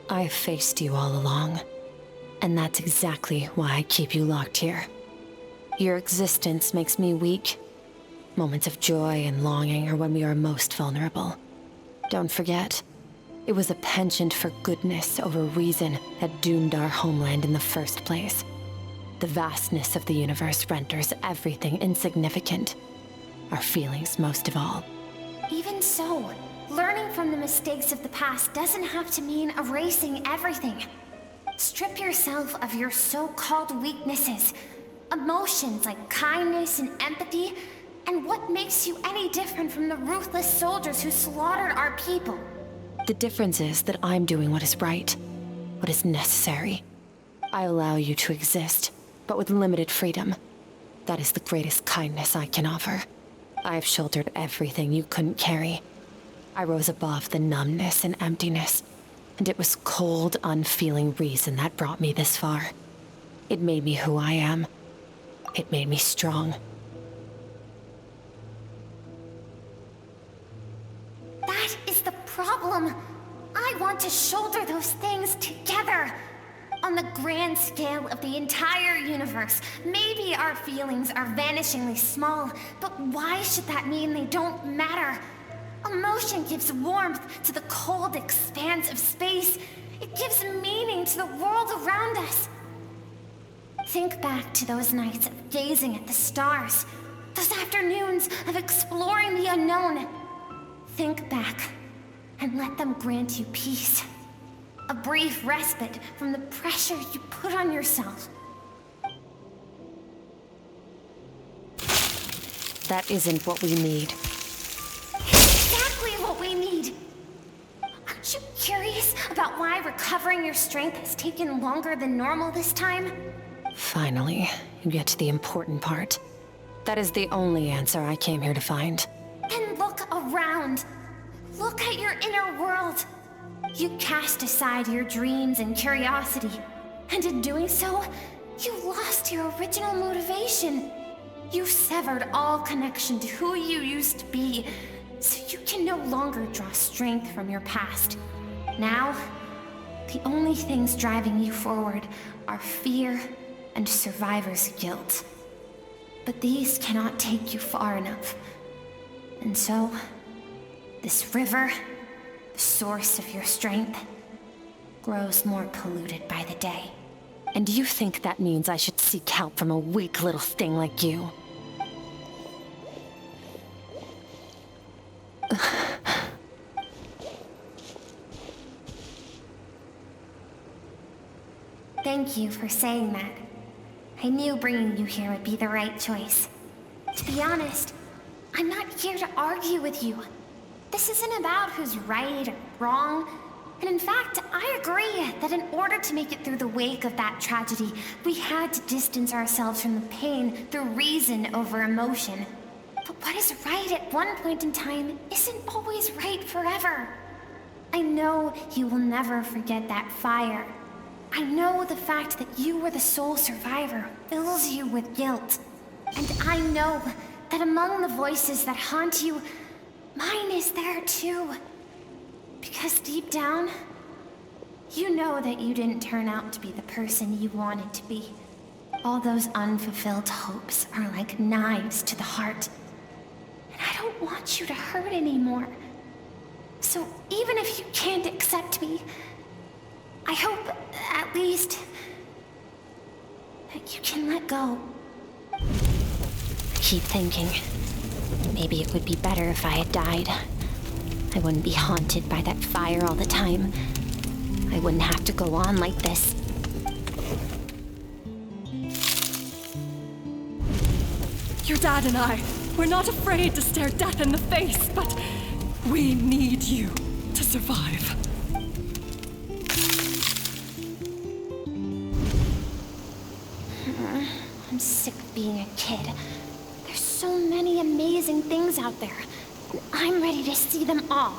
A: I've faced you all along. And that's exactly why I keep you locked here. Your existence makes me weak. Moments of joy and longing are when we are most vulnerable. Don't forget, it was a penchant for goodness over reason that doomed our homeland in the first place. The vastness of the universe renders everything insignificant. Our feelings most of all.
I: Even so, learning from the mistakes of the past doesn't have to mean erasing everything. Strip yourself of your so-called weaknesses, emotions like kindness and empathy, and what makes you any different from the ruthless soldiers who slaughtered our people?
A: The difference is that I'm doing what is right, what is necessary. I allow you to exist, but with limited freedom. That is the greatest kindness I can offer. I have shouldered everything you couldn't carry. I rose above the numbness and emptiness, and it was cold, unfeeling reason that brought me this far. It made me who I am. It made me strong.
I: That is the problem. I want to shoulder those things together. On the grand scale of the entire universe, maybe our feelings are vanishingly small, but why should that mean they don't matter? Emotion gives warmth to the cold expanse of space. It gives meaning to the world around us. Think back to those nights of gazing at the stars, those afternoons of exploring the unknown. Think back and let them grant you peace. A brief respite from the pressure you put on yourself.
A: That isn't what we need.
I: Exactly what we need! Aren't you curious about why recovering your strength has taken longer than normal this time?
A: Finally, you get to the important part. That is the only answer I came here to find.
I: Then look around. Look at your inner world. You cast aside your dreams and curiosity, and in doing so, you lost your original motivation. You severed all connection to who you used to be, so you can no longer draw strength from your past. Now, the only things driving you forward are fear and survivor's guilt. But these cannot take you far enough. And so, this river, the source of your strength, grows more polluted by the day.
A: And you think that means I should seek help from a weak little thing like you?
I: Thank you for saying that. I knew bringing you here would be the right choice. To be honest, I'm not here to argue with you. This isn't about who's right or wrong. And in fact, I agree that in order to make it through the wake of that tragedy, we had to distance ourselves from the pain through reason over emotion. But what is right at one point in time isn't always right forever. I know you will never forget that fire. I know the fact that you were the sole survivor fills you with guilt. And I know that among the voices that haunt you, mine is there too. Because deep down, you know that you didn't turn out to be the person you wanted to be. All those unfulfilled hopes are like knives to the heart. And I don't want you to hurt anymore. So even if you can't accept me, I hope, at least, that you can let go.
A: I keep thinking, maybe it would be better if I had died. I wouldn't be haunted by that fire all the time. I wouldn't have to go on like this.
H: Your dad and I, we're not afraid to stare death in the face, but we need you to survive.
I: I'm sick of being a kid. There's so many amazing things out there. And I'm ready to see them all.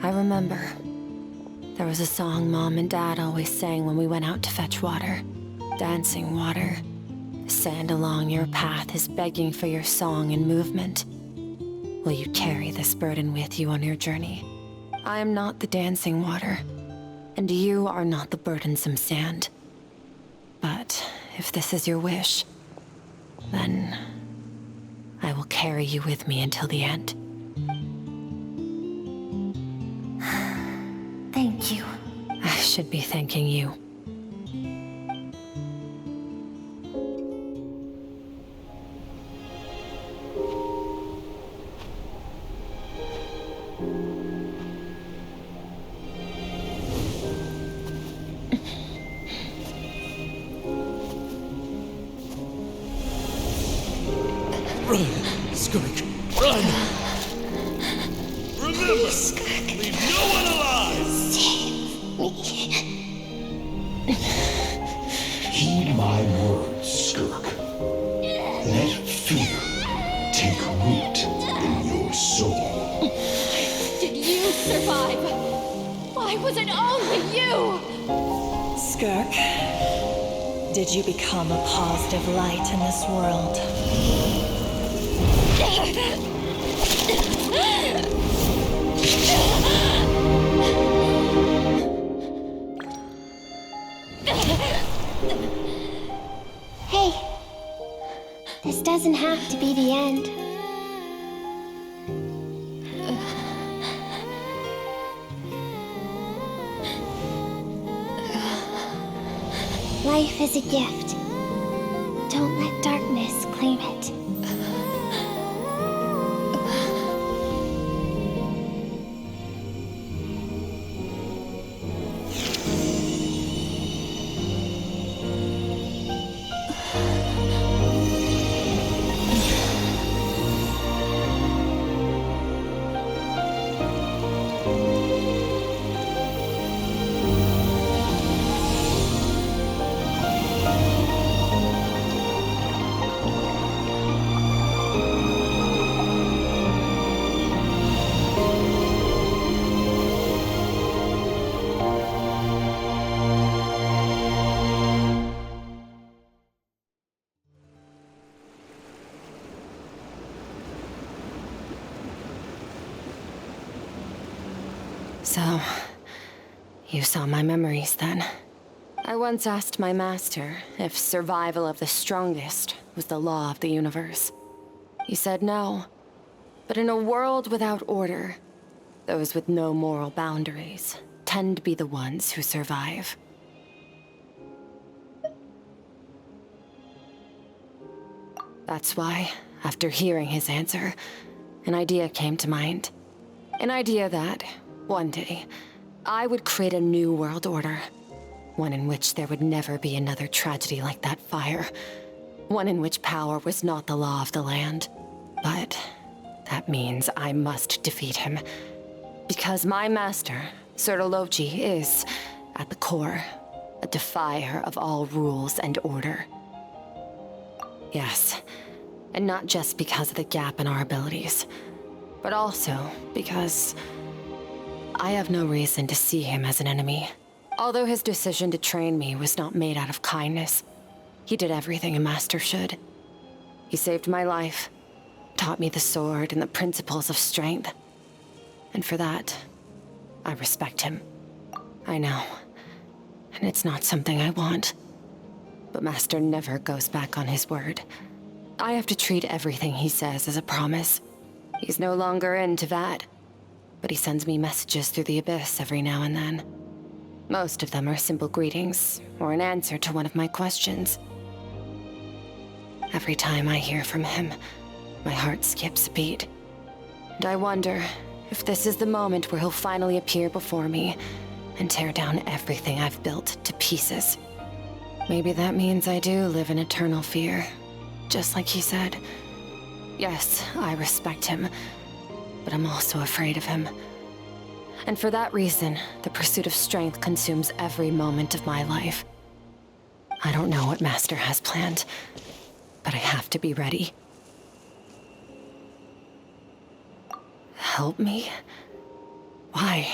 A: I remember. There was a song Mom and Dad always sang when we went out to fetch water. Dancing water. The sand along your path is begging for your song and movement. Will you carry this burden with you on your journey? I am not the dancing water, and you are not the burdensome sand. But if this is your wish, then I will carry you with me until the end.
I: Thank you.
A: I should be thanking you.
Q: Run, Skirk, run! Remember, leave no one alive!
K: Heed my words, Skirk. Let fear take root in your soul.
S: Did you survive? Why was it only you?
T: Skirk, did you become a positive light in this world?
I: This doesn't have to be the end. Life is a gift. Don't let darkness claim it.
A: So, you saw my memories then. I once asked my master if survival of the strongest was the law of the universe. He said no. But in a world without order, those with no moral boundaries tend to be the ones who survive. That's why, after hearing his answer, an idea came to mind. An idea that, one day, I would create a new world order. One in which there would never be another tragedy like that fire. One in which power was not the law of the land. But that means I must defeat him. Because my master, Surtalogi, is, at the core, a defier of all rules and order. Yes, and not just because of the gap in our abilities, but also because I have no reason to see him as an enemy. Although his decision to train me was not made out of kindness, he did everything a master should. He saved my life, taught me the sword and the principles of strength. And for that, I respect him. I know, and it's not something I want. But Master never goes back on his word. I have to treat everything he says as a promise. He's no longer into that, but he sends me messages through the abyss every now and then. Most of them are simple greetings, or an answer to one of my questions. Every time I hear from him, my heart skips a beat. And I wonder if this is the moment where he'll finally appear before me and tear down everything I've built to pieces. Maybe that means I do live in eternal fear, just like he said. Yes, I respect him, but I'm also afraid of him. And for that reason, the pursuit of strength consumes every moment of my life. I don't know what Master has planned, but I have to be ready. Help me? Why?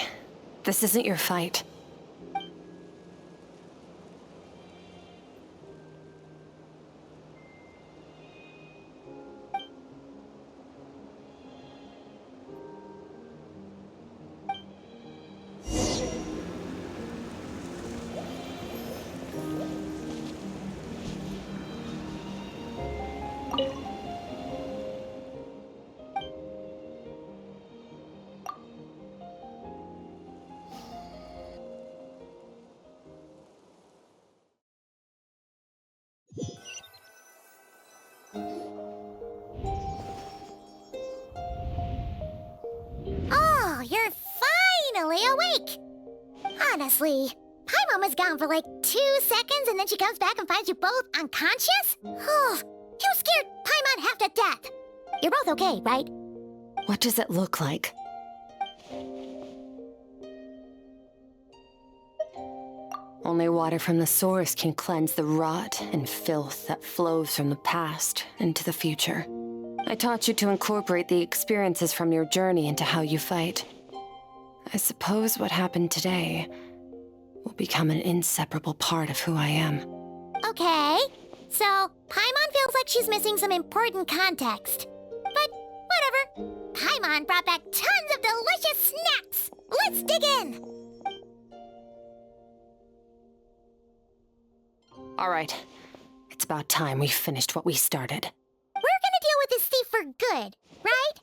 A: This isn't your fight.
B: Oh, you're finally awake! Honestly, Paimon was gone for like 2 seconds and then she comes back and finds you both unconscious? Oh, you scared Paimon half to death! You're both okay, right?
A: What does it look like? Only water from the source can cleanse the rot and filth that flows from the past into the future. I taught you to incorporate the experiences from your journey into how you fight. I suppose what happened today will become an inseparable part of who I am.
B: Okay, so Paimon feels like she's missing some important context. But whatever. Paimon brought back tons of delicious snacks! Let's dig in!
A: All right, it's about time we finished what we started.
B: for good, right?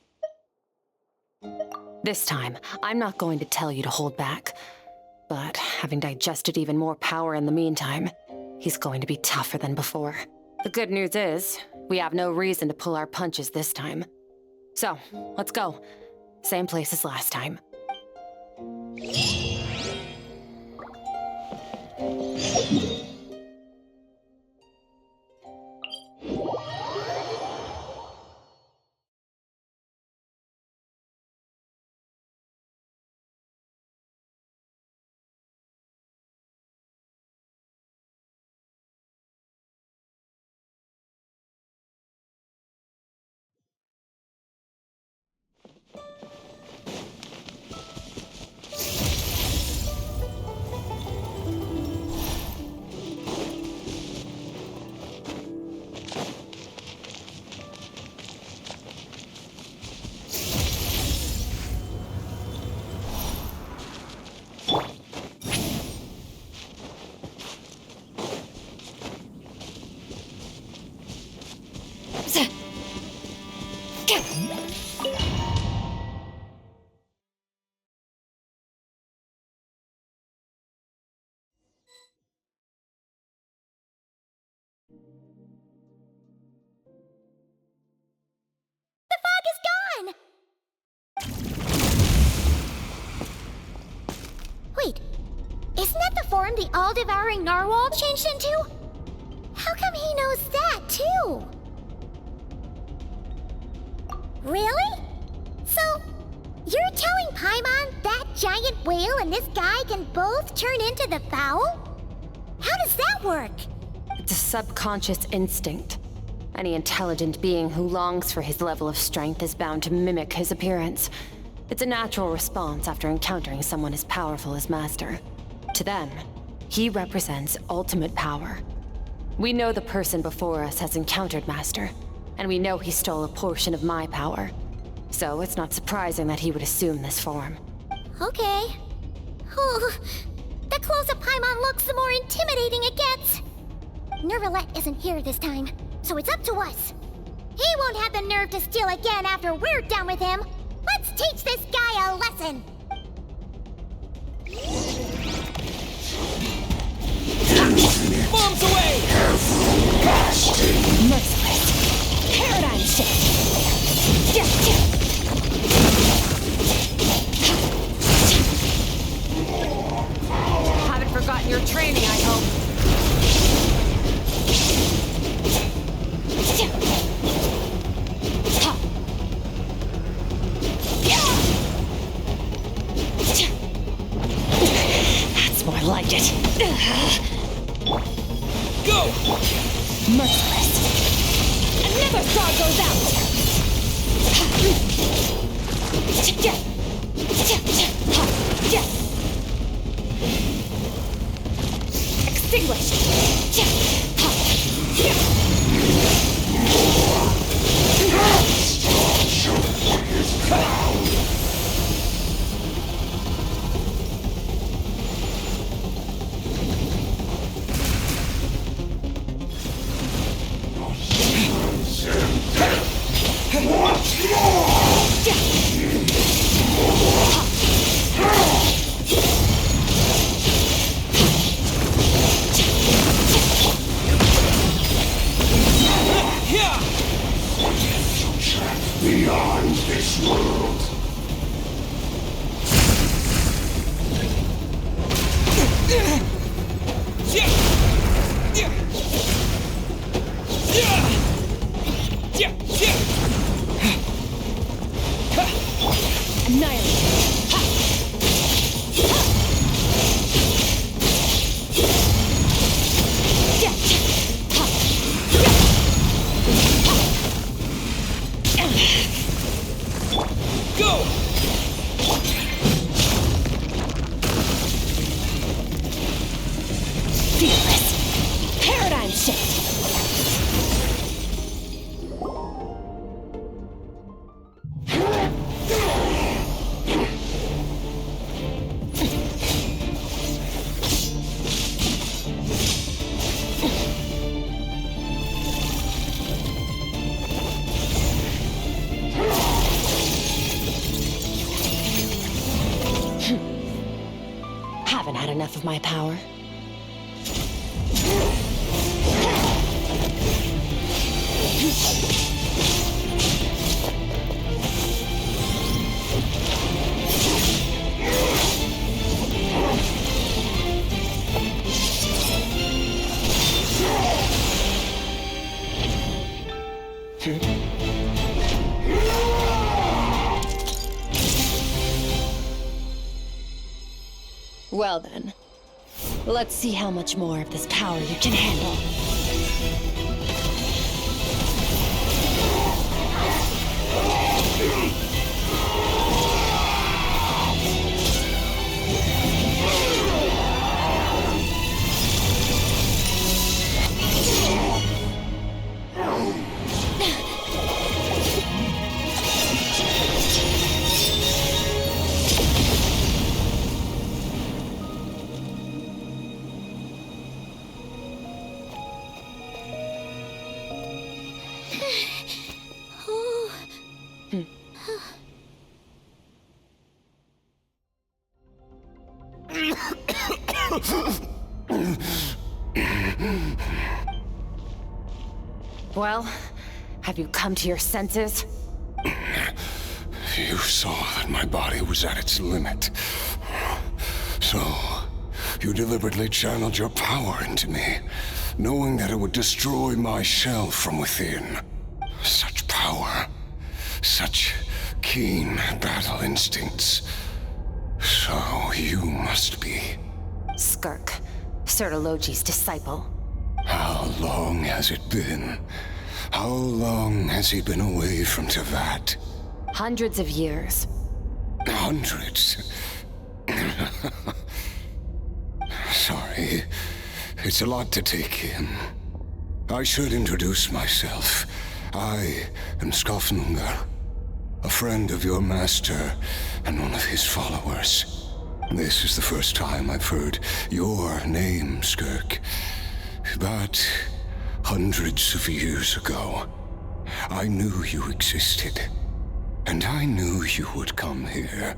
A: This time, I'm not going to tell you to hold back. But having digested even more power in the meantime, he's going to be tougher than before. The good news is, we have no reason to pull our punches this time. So, let's go. Same place as last time.
B: Wait, isn't that the form the all-devouring narwhal changed into? How come he knows that, too? Really? So, you're telling Paimon that giant whale and this guy can both turn into the fowl? How does that work?
A: It's a subconscious instinct. Any intelligent being who longs for his level of strength is bound to mimic his appearance. It's a natural response after encountering someone as powerful as Master. To them, he represents ultimate power. We know the person before us has encountered Master, and we know he stole a portion of my power. So it's not surprising that he would assume this form.
B: Okay. Oh, the closer Paimon looks, the more intimidating it gets. Nervalette isn't here this time, so it's up to us. He won't have the nerve to steal again after we're done with him. Let's teach this guy a lesson!
Q: Bombs away!
A: Merciless. Paradigm shift. Haven't forgotten your training, I hope. That's more like it.
Q: Go!
A: Merciless. Another frog goes out. Extinguished. of my power. Well then, let's see how much more of this power you can handle. Well, have you come to your senses?
U: You saw that my body was at its limit. So, you deliberately channeled your power into me, knowing that it would destroy my shell from within. Such power, such keen battle instincts. So you must be...
A: Skirk, Surtalogi's disciple.
U: How long has it been? How long has he been away from Tevat?
A: Hundreds of years.
U: Hundreds? Sorry, it's a lot to take in. I should introduce myself. I am Skafnungar, a friend of your master and one of his followers. This is the first time I've heard your name, Skirk. But hundreds of years ago, I knew you existed. And I knew you would come here.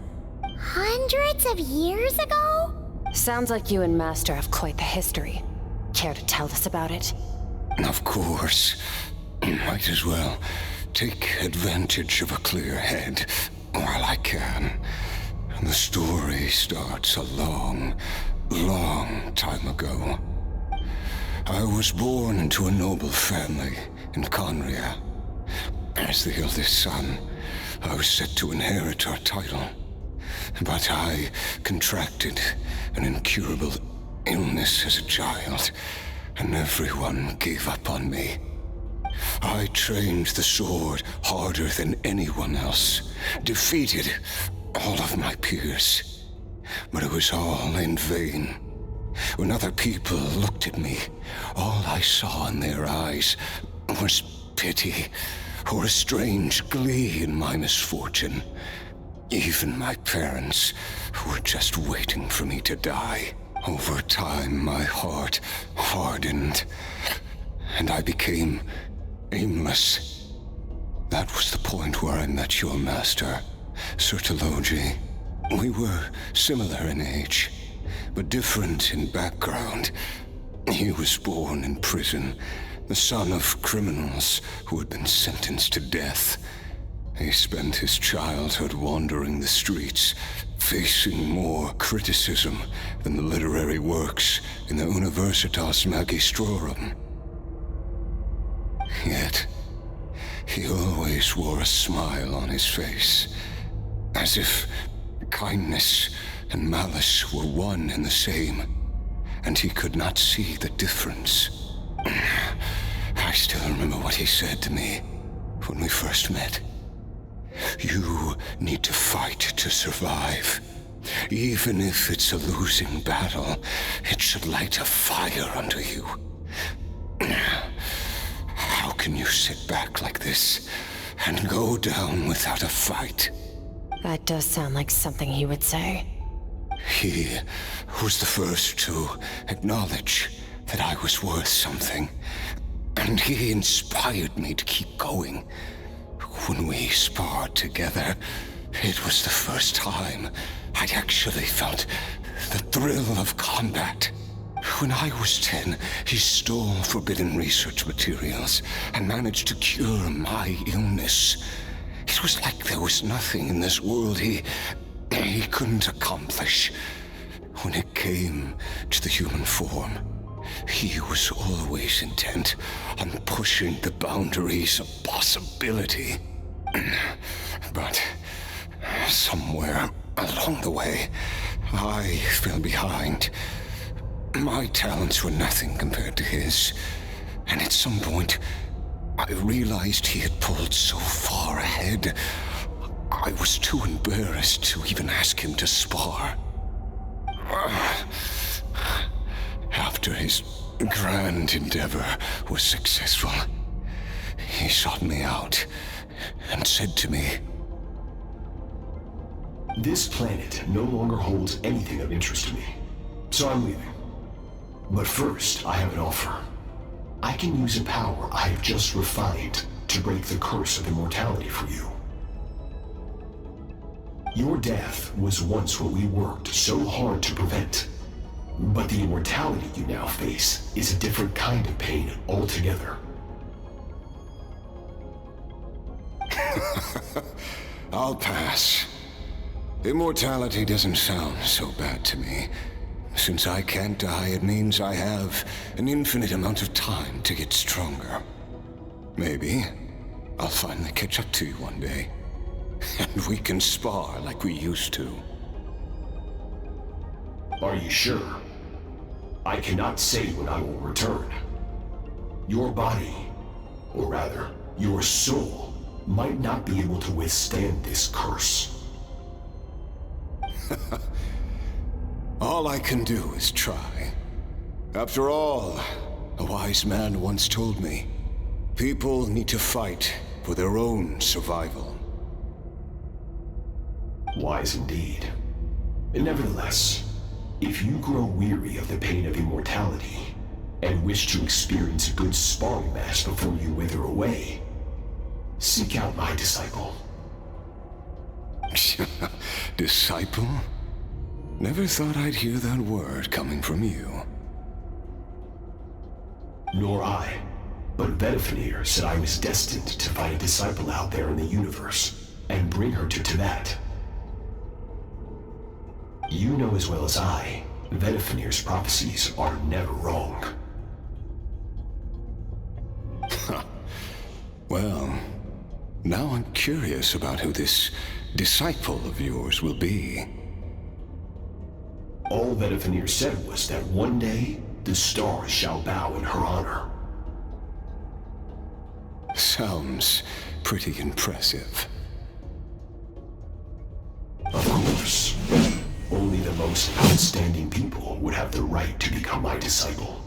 B: Hundreds of years ago?
A: Sounds like you and Master have quite the history. Care to tell us about it?
U: Of course. Might as well take advantage of a clear head while I can. The story starts a long, long time ago. I was born into a noble family in Khaenri'ah. As the eldest son, I was set to inherit our title. But I contracted an incurable illness as a child, and everyone gave up on me. I trained the sword harder than anyone else, defeated all of my peers. But it was all in vain. When other people looked at me, all I saw in their eyes was pity, or a strange glee in my misfortune. Even my parents were just waiting for me to die. Over time, my heart hardened, and I became aimless. That was the point where I met your master, Surtalogi. We were similar in age, but different in background. He was born in prison, the son of criminals who had been sentenced to death. He spent his childhood wandering the streets, facing more criticism than the literary works in the Universitas Magistrorum. Yet, he always wore a smile on his face, as if kindness and malice were one and the same, and he could not see the difference. I still remember what he said to me when we first met. You need to fight to survive. Even if it's a losing battle, it should light a fire under you. How can you sit back like this and go down without a fight?
A: That does sound like something he would say.
U: He was the first to acknowledge that I was worth something, and he inspired me to keep going. When we sparred together, It was the first time I'd actually felt the thrill of combat. When I was 10, he stole forbidden research materials and managed to cure my illness. It was like there was nothing in this world he couldn't accomplish. When it came to the human form, he was always intent on pushing the boundaries of possibility. But somewhere along the way, I fell behind. My talents were nothing compared to his, and at some point, I realized he had pulled so far ahead, I was too embarrassed to even ask him to spar. After his grand endeavor was successful, he sought me out and said to me,
K: "This planet no longer holds anything of interest to me, so I'm leaving. But first, I have an offer. I can use a power I have just refined to break the curse of immortality for you. Your death was once what we worked so hard to prevent. But the immortality you now face is a different kind of pain altogether."
U: I'll pass. Immortality doesn't sound so bad to me. Since I can't die, it means I have an infinite amount of time to get stronger. Maybe I'll finally catch up to you one day, and we can spar like we used to.
K: Are you sure? I cannot say when I will return. Your body, or rather, your soul, might not be able to withstand this curse.
U: All I can do is try. After all, a wise man once told me, people need to fight for their own survival.
K: Wise indeed. And nevertheless, if you grow weary of the pain of immortality, and wish to experience a good sparring match before you wither away, seek out my disciple.
U: Disciple? Never thought I'd hear that word coming from you.
K: Nor I. But Ver.5.7 said I was destined to find a disciple out there in the universe, and bring her to Tibet. You know as well as I, Ver.5.7's prophecies are never wrong.
U: Well, now I'm curious about who this disciple of yours will be.
K: All Ver.5.7 said was that one day, the stars shall bow in her honor.
U: Sounds pretty impressive.
K: Of course. Only the most outstanding people would have the right to become my disciple.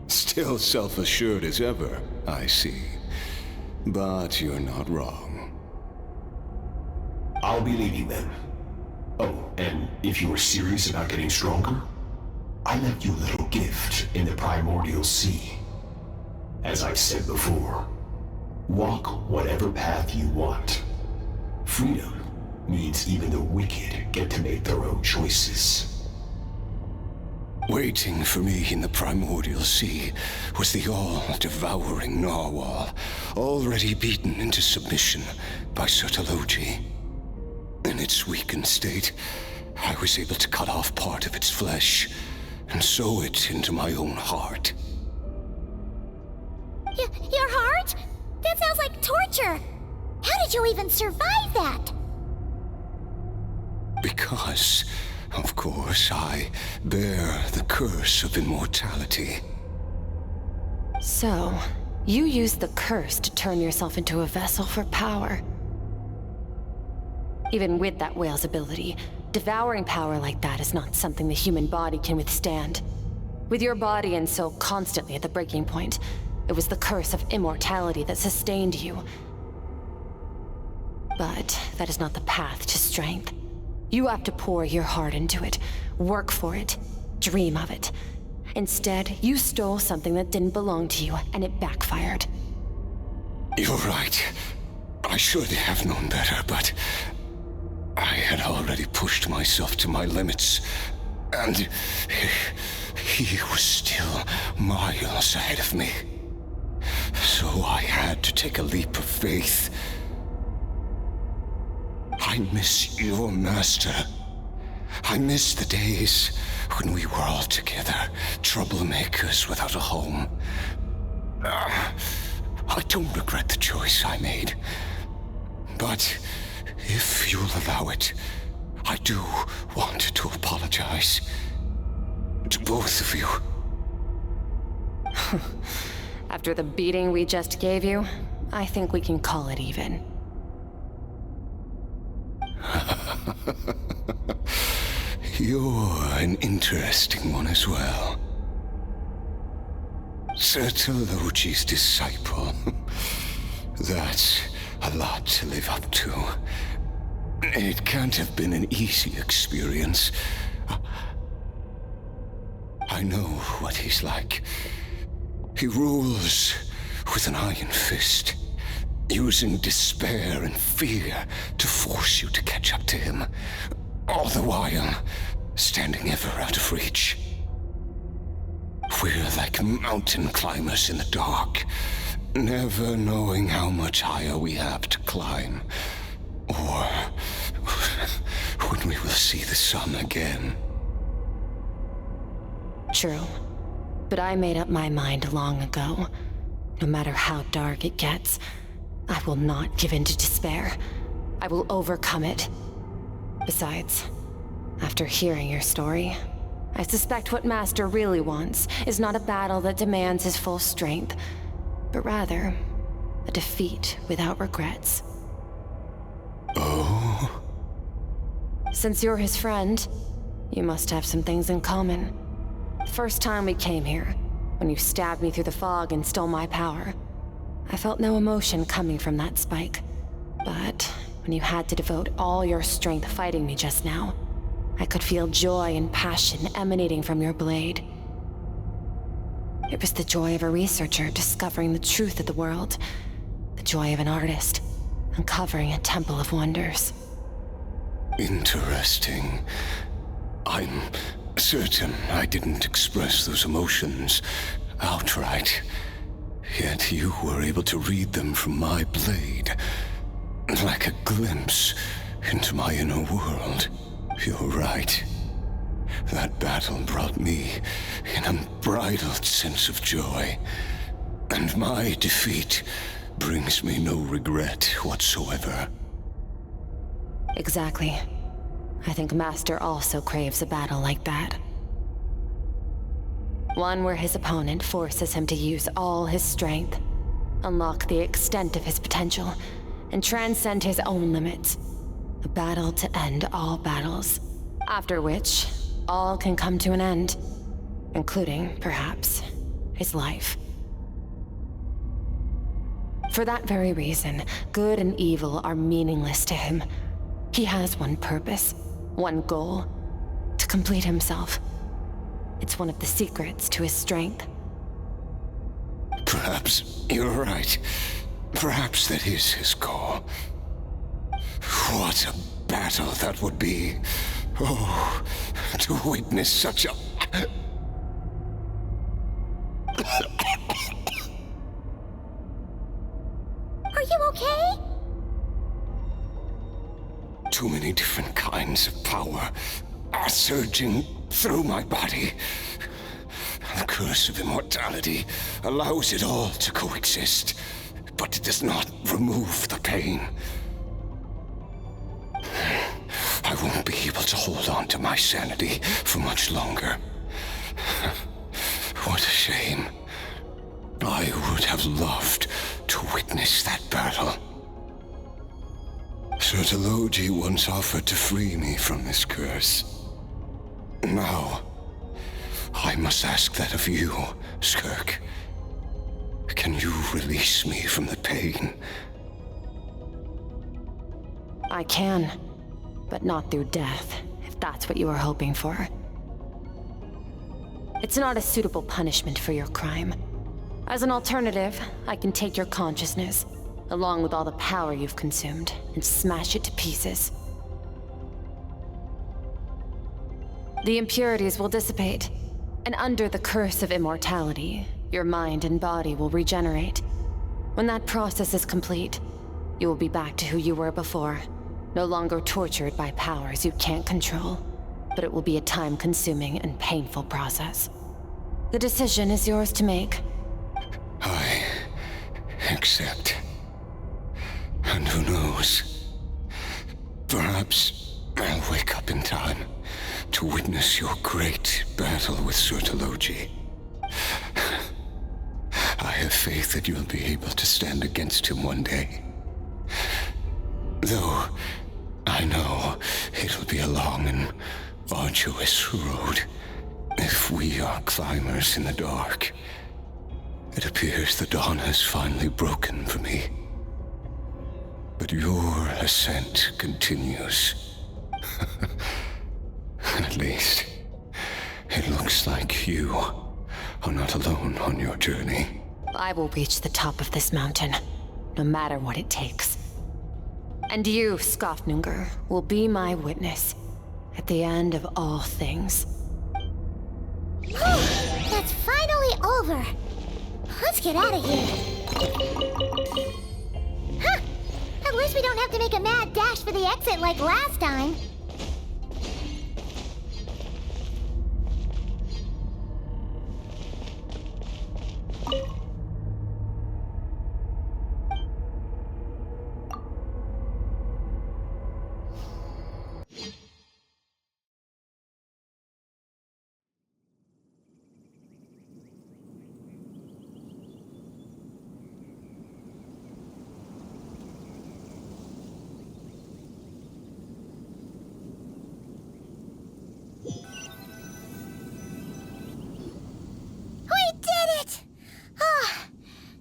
U: Still self-assured as ever, I see. But you're not wrong.
K: I'll be leaving then. Oh, and if you are serious about getting stronger, I left you a little gift in the primordial sea. As I've said before, walk whatever path you want. Freedom means even the wicked get to make their own choices.
U: Waiting for me in the primordial sea was the all-devouring narwhal, already beaten into submission by Surtalogi. In its weakened state, I was able to cut off part of its flesh and sew it into my own heart.
B: Your heart? That sounds like torture! How did you even survive that?
U: Because, of course, I bear the curse of immortality.
A: So, you used the curse to turn yourself into a vessel for power. Even with that whale's ability, devouring power like that is not something the human body can withstand. With your body and soul constantly at the breaking point, it was the curse of immortality that sustained you. But that is not the path to strength. You have to pour your heart into it, work for it, dream of it. Instead, you stole something that didn't belong to you, and it backfired.
U: You're right. I should have known better, but I had already pushed myself to my limits, and he was still miles ahead of me. So I had to take a leap of faith. I miss your master. I miss the days when we were all together, troublemakers without a home. I don't regret the choice I made. But if you'll allow it, I do want to apologize. To both of you.
A: After the beating we just gave you, I think we can call it even.
U: You're an interesting one as well. Surtalogi's disciple. That's a lot to live up to. It can't have been an easy experience. I know what he's like. He rules with an iron fist, using despair and fear to force you to catch up to him, all the while standing ever out of reach. We're like mountain climbers in the dark, never knowing how much higher we have to climb, or when we will see the sun again.
A: True. But I made up my mind long ago. No matter how dark it gets, I will not give in to despair. I will overcome it. Besides, after hearing your story, I suspect what Master really wants is not a battle that demands his full strength, but rather a defeat without regrets.
U: Oh?
A: Since you're his friend, you must have some things in common. The first time we came here, when you stabbed me through the fog and stole my power, I felt no emotion coming from that spike. But when you had to devote all your strength fighting me just now, I could feel joy and passion emanating from your blade. It was the joy of a researcher discovering the truth of the world, the joy of an artist uncovering a temple of wonders.
U: Interesting. I'm certain I didn't express those emotions outright, yet you were able to read them from my blade, like a glimpse into my inner world. You're right. That battle brought me an unbridled sense of joy, and my defeat brings me no regret whatsoever.
A: Exactly. I think Master also craves a battle like that. One where his opponent forces him to use all his strength, unlock the extent of his potential, and transcend his own limits. A battle to end all battles, after which all can come to an end, including, perhaps, his life. For that very reason, good and evil are meaningless to him. He has one purpose, one goal: to complete himself. It's one of the secrets to his strength.
U: Perhaps you're right. Perhaps that is his goal. What a battle that would be. Oh, to witness such a...
B: Are you okay?
U: Too many different kinds of power are surging through my body. The curse of immortality allows it all to coexist, but it does not remove the pain. I won't be able to hold on to my sanity for much longer. What a shame. I would have loved to witness that battle. Surtalogi once offered to free me from this curse. Now, I must ask that of you, Skirk. Can you release me from the pain?
A: I can, but not through death, if that's what you were hoping for. It's not a suitable punishment for your crime. As an alternative, I can take your consciousness, along with all the power you've consumed, and smash it to pieces. The impurities will dissipate, and under the curse of immortality, your mind and body will regenerate. When that process is complete, you will be back to who you were before, no longer tortured by powers you can't control, but it will be a time-consuming and painful process. The decision is yours to make.
U: I accept. And who knows? Perhaps I'll wake up in time to witness your great battle with Surtalogi. I have faith that you'll be able to stand against him one day. Though I know it'll be a long and arduous road if we are climbers in the dark. It appears the dawn has finally broken for me. But your ascent continues. At least, it looks like you are not alone on your journey.
A: I will reach the top of this mountain, no matter what it takes. And you, Skafnungr, will be my witness at the end of all things.
B: That's finally over. Let's get out of here. Huh! At least we don't have to make a mad dash for the exit like last time.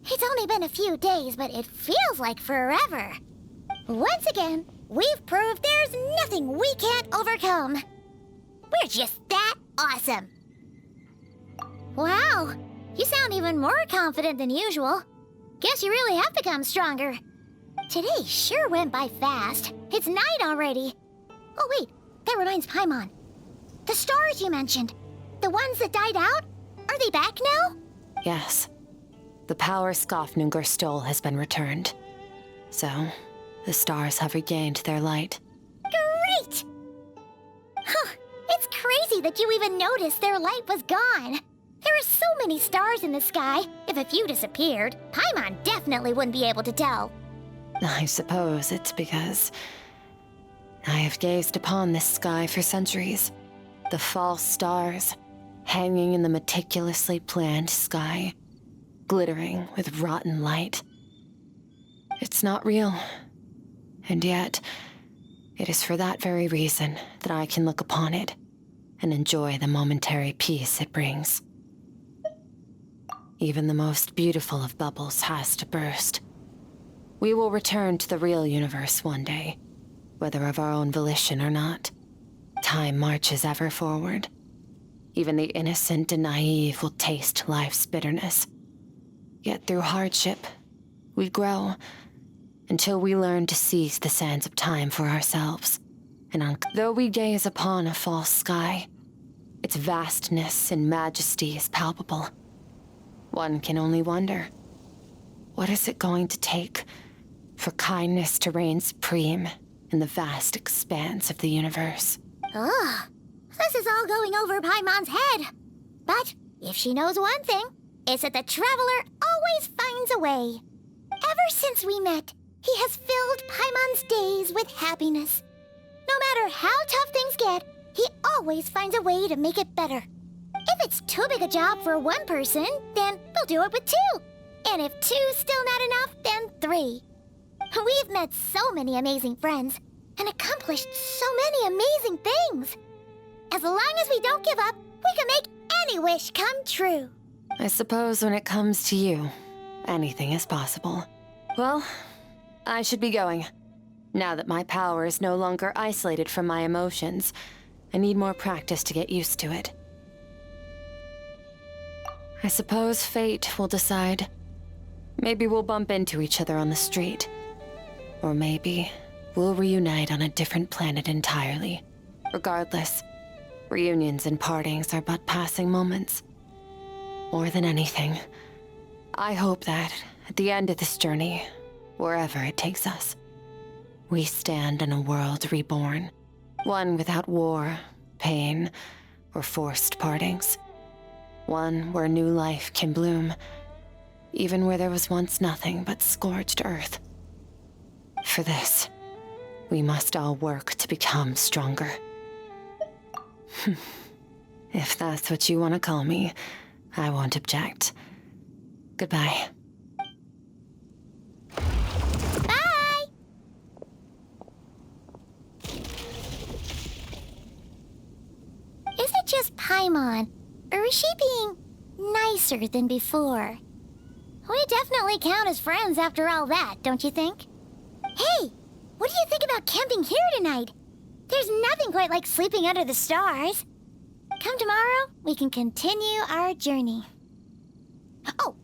B: It's only been a few days, but it feels like forever. Once again, we've proved there's nothing we can't overcome. We're just that awesome. Wow, you sound even more confident than usual. Guess you really have become stronger. Today sure went by fast. It's night already. Oh wait, that reminds Paimon. The stars you mentioned, the ones that died out, are they back now?
A: Yes. The power Skafnungr stole has been returned. So, the stars have regained their light.
B: Great! Huh, it's crazy that you even noticed their light was gone. There are so many stars in the sky. If a few disappeared, Paimon definitely wouldn't be able to tell.
A: I suppose it's because I have gazed upon this sky for centuries. The false stars, hanging in the meticulously planned sky, glittering with rotten light. It's not real. And yet, it is for that very reason that I can look upon it and enjoy the momentary peace it brings. Even the most beautiful of bubbles has to burst. We will return to the real universe one day, whether of our own volition or not. Time marches ever forward. Even the innocent and naive will taste life's bitterness. Yet through hardship, we grow until we learn to seize the sands of time for ourselves. And though we gaze upon a false sky, its vastness and majesty is palpable. One can only wonder, what is it going to take for kindness to reign supreme in the vast expanse of the universe?
B: Ugh, this is all going over Paimon's head. But if she knows one thing, it's that the Traveler always finds a way. Ever since we met, he has filled Paimon's days with happiness. No matter how tough things get, he always finds a way to make it better. If it's too big a job for one person, then we'll do it with two. And if two's still not enough, then three. We've met so many amazing friends and accomplished so many amazing things. As long as we don't give up, we can make any wish come true.
A: I suppose when it comes to you, anything is possible. Well, I should be going. Now that my power is no longer isolated from my emotions, I need more practice to get used to it. I suppose fate will decide. Maybe we'll bump into each other on the street. Or maybe we'll reunite on a different planet entirely. Regardless, reunions and partings are but passing moments. More than anything, I hope that, at the end of this journey, wherever it takes us, we stand in a world reborn. One without war, pain, or forced partings. One where new life can bloom, even where there was once nothing but scorched earth. For this, we must all work to become stronger. If that's what you want to call me, I won't object. Goodbye.
B: Bye! Is it just Paimon, or is she being nicer than before? We definitely count as friends after all that, don't you think? Hey, what do you think about camping here tonight? There's nothing quite like sleeping under the stars. Come tomorrow, we can continue our journey. Oh,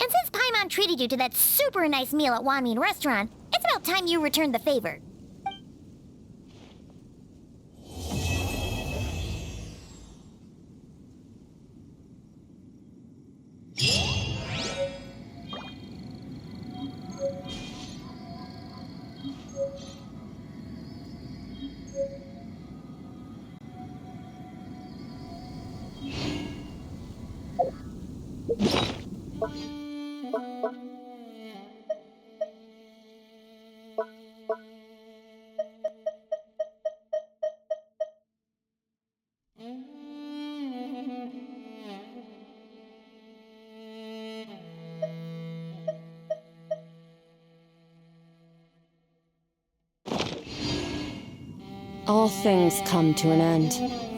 B: and since Paimon treated you to that super nice meal at Wanmin Restaurant, it's about time you returned the favor.
A: All things come to an end.